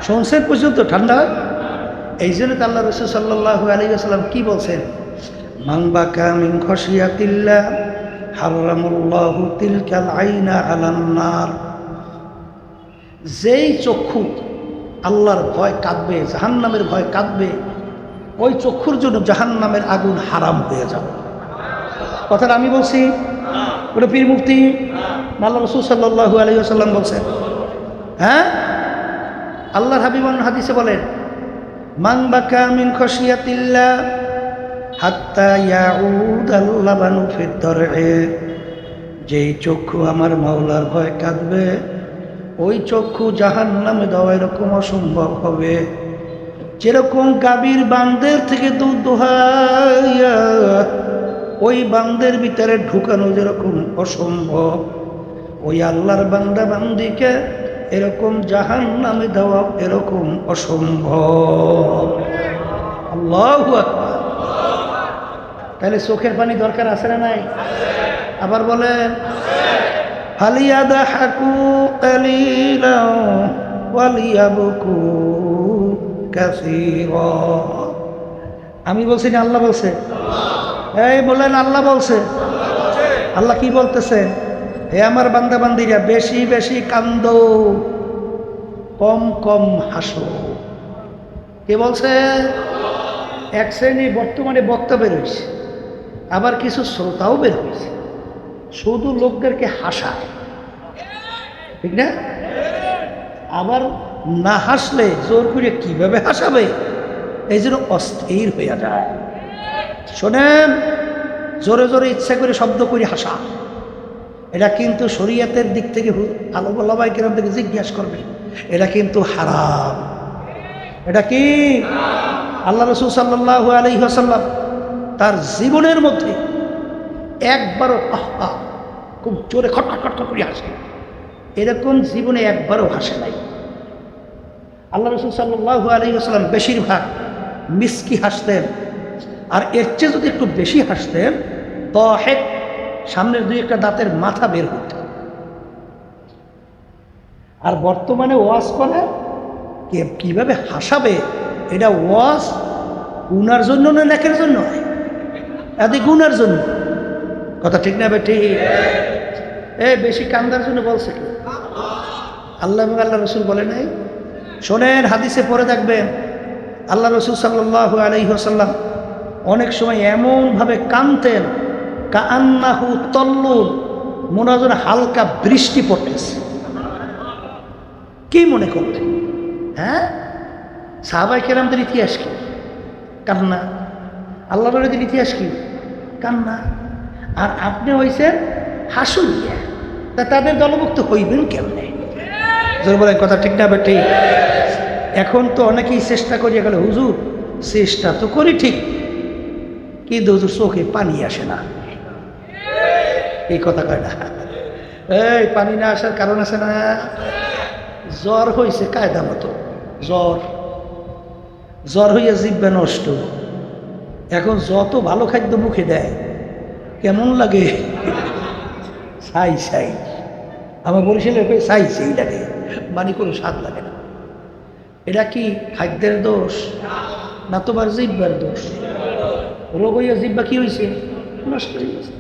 শুনছেন পর্যন্ত ঠান্ডা হয়? এই জন্য তো আল্লাহ রাসূল সাল্লাল্লাহু আলাইহি ওয়াসাল্লাম কি বলছেন, মান বাকা মিন খাশিয়াতিল্লাহ হারামাল্লাহু তিলকাল আইনা আলান নার। যেই চক্ষু আল্লাহর ভয় কাঁদবে, জাহান্নামের ভয় কাঁদবে, ওই চক্ষুর জন্য জাহান্নামের আগুন হারাম হয়ে যাবে। কথাটা আমি বলছি? ওটা পীর মুফতি আল্লাহ রাসূল সাল্লাল্লাহু আলাইহি ওয়াসাল্লাম বলছেন। হ্যাঁ, আল্লাহর হাবিব হাদিসে বলেন, মান বাকা মিন খাশিয়াতিল্লাহ হাত্তা ইয়াউদাল লাবানু ফিদ দার'i। যেই চক্ষু আমার মাওলার ভয় কাঁদবে, ওই চক্ষু জাহান্নামে দেওয়া এরকম অসম্ভব হবে, যেরকম গাভীর বান্দের থেকে দুধ দোহাইয়া ওই বান্দের ভিতরে ঢুকানো যেরকম অসম্ভব, ওই আল্লাহর বান্দা বান্দিকে এরকম জাহান্নামে দেওয়া এরকম অসম্ভব। আল্লাহু আকবার। তাহলে চোখের পানি দরকার আছে না নাই? আবার বলেন, ফালিয়াদহাকু কালিলান ওয়ালিয়াবকু কাসীরা। আমি বলছি না আল্লাহ বলছে? এই বলেন, আল্লাহ বলছে। আল্লাহ কি বলতেছে? হে আমার বান্দা বান্দিরা, বেশি বেশি কান্দো, কম কম হাসো। কে বলছে? এক শ্রেণী বর্তমানে বক্তা বের হয়েছে, আবার কিছু শ্রোতাও বের হয়েছে, শুধু লোকদেরকে হাসায়, ঠিক না? আবার না হাসলে জোর করে কিভাবে হাসাবে, এই জন্য অস্থির হইয়া যায়। শোনেন, জোরে জোরে ইচ্ছা করে শব্দ করে হাসা, এটা কিন্তু শরীয়তের দিক থেকে আলো বলাবাই কেরাম থেকে জিজ্ঞাসা করবে, এটা কিন্তু হারাম। এটা কি? আল্লাহ রাসূল সাল্লাল্লাহু আলাইহি ওয়াসাল্লাম তার জীবনের মধ্যে একবারও খুব জোরে খটখট খটখট করে হাসে, এরকম জীবনে একবারও হাসে নাই। আল্লাহ রাসূল সাল্লাল্লাহু আলাইহি ওয়াসাল্লাম বেশিরভাগ মিসকি হাসতেন, আর এর চেয়ে যদি একটু বেশি হাসতেন দাহিক, সামনের দুই একটা দাঁতের মাথা বের হতো। আর বর্তমানে ওয়াজ করে কিভাবে হাসাবে, এটা ওয়াজ গুনার জন্য না নেকের জন্য? এদি গুনার জন্য। কথা ঠিক না বেটি? বেশি কান্দার জন্য বলছে কি? আল্লাহ এবং আল্লাহ রসুল বলে নাই? শোনেন, হাদিসে পড়ে দেখবেন আল্লাহ রসুল সাল্লাল্লাহু আলাইহি ওয়াসাল্লাম অনেক সময় এমনভাবে কাঁদতেন কাআন্নাহু তল্লুন, মনে হয় যেন হালকা বৃষ্টি পড়তেছে। কি মনে করতেন? সাহাবায়ে কেরামদের ইতিহাস কি? কান্না। আল্লাহ নবীর ইতিহাস কি? কান্না। আর আপনি হয়েছেন হাসুইয়া, তা তাদের দলভুক্ত হইবেন কেমনে? জোর বলেন, কথা ঠিক না বেটি? এখন তো অনেকেই চেষ্টা করি, গেলে হুজুর চেষ্টা তো করি ঠিক, কিন্তু হুজুর চোখে পানি আসে না। এই কথা কয় না? পানি না আসার কারণ আছে না? জ্বর হয়েছে কায়দা মতো, জ্বর হইয়া জিহ্বা নষ্ট। এখন যত ভালো খাদ্য মুখে দেয় কেমন লাগে? ছাই ছাই। আমার বরিশালে ছাই ছাই লাগে, মানে কোনো স্বাদ লাগে না। এটা কি খাদ্যের দোষ না তোমার জিহ্বার দোষ? রোগ হইয়া জিহ্বা কি হয়েছে? নষ্ট হয়ে গেছে।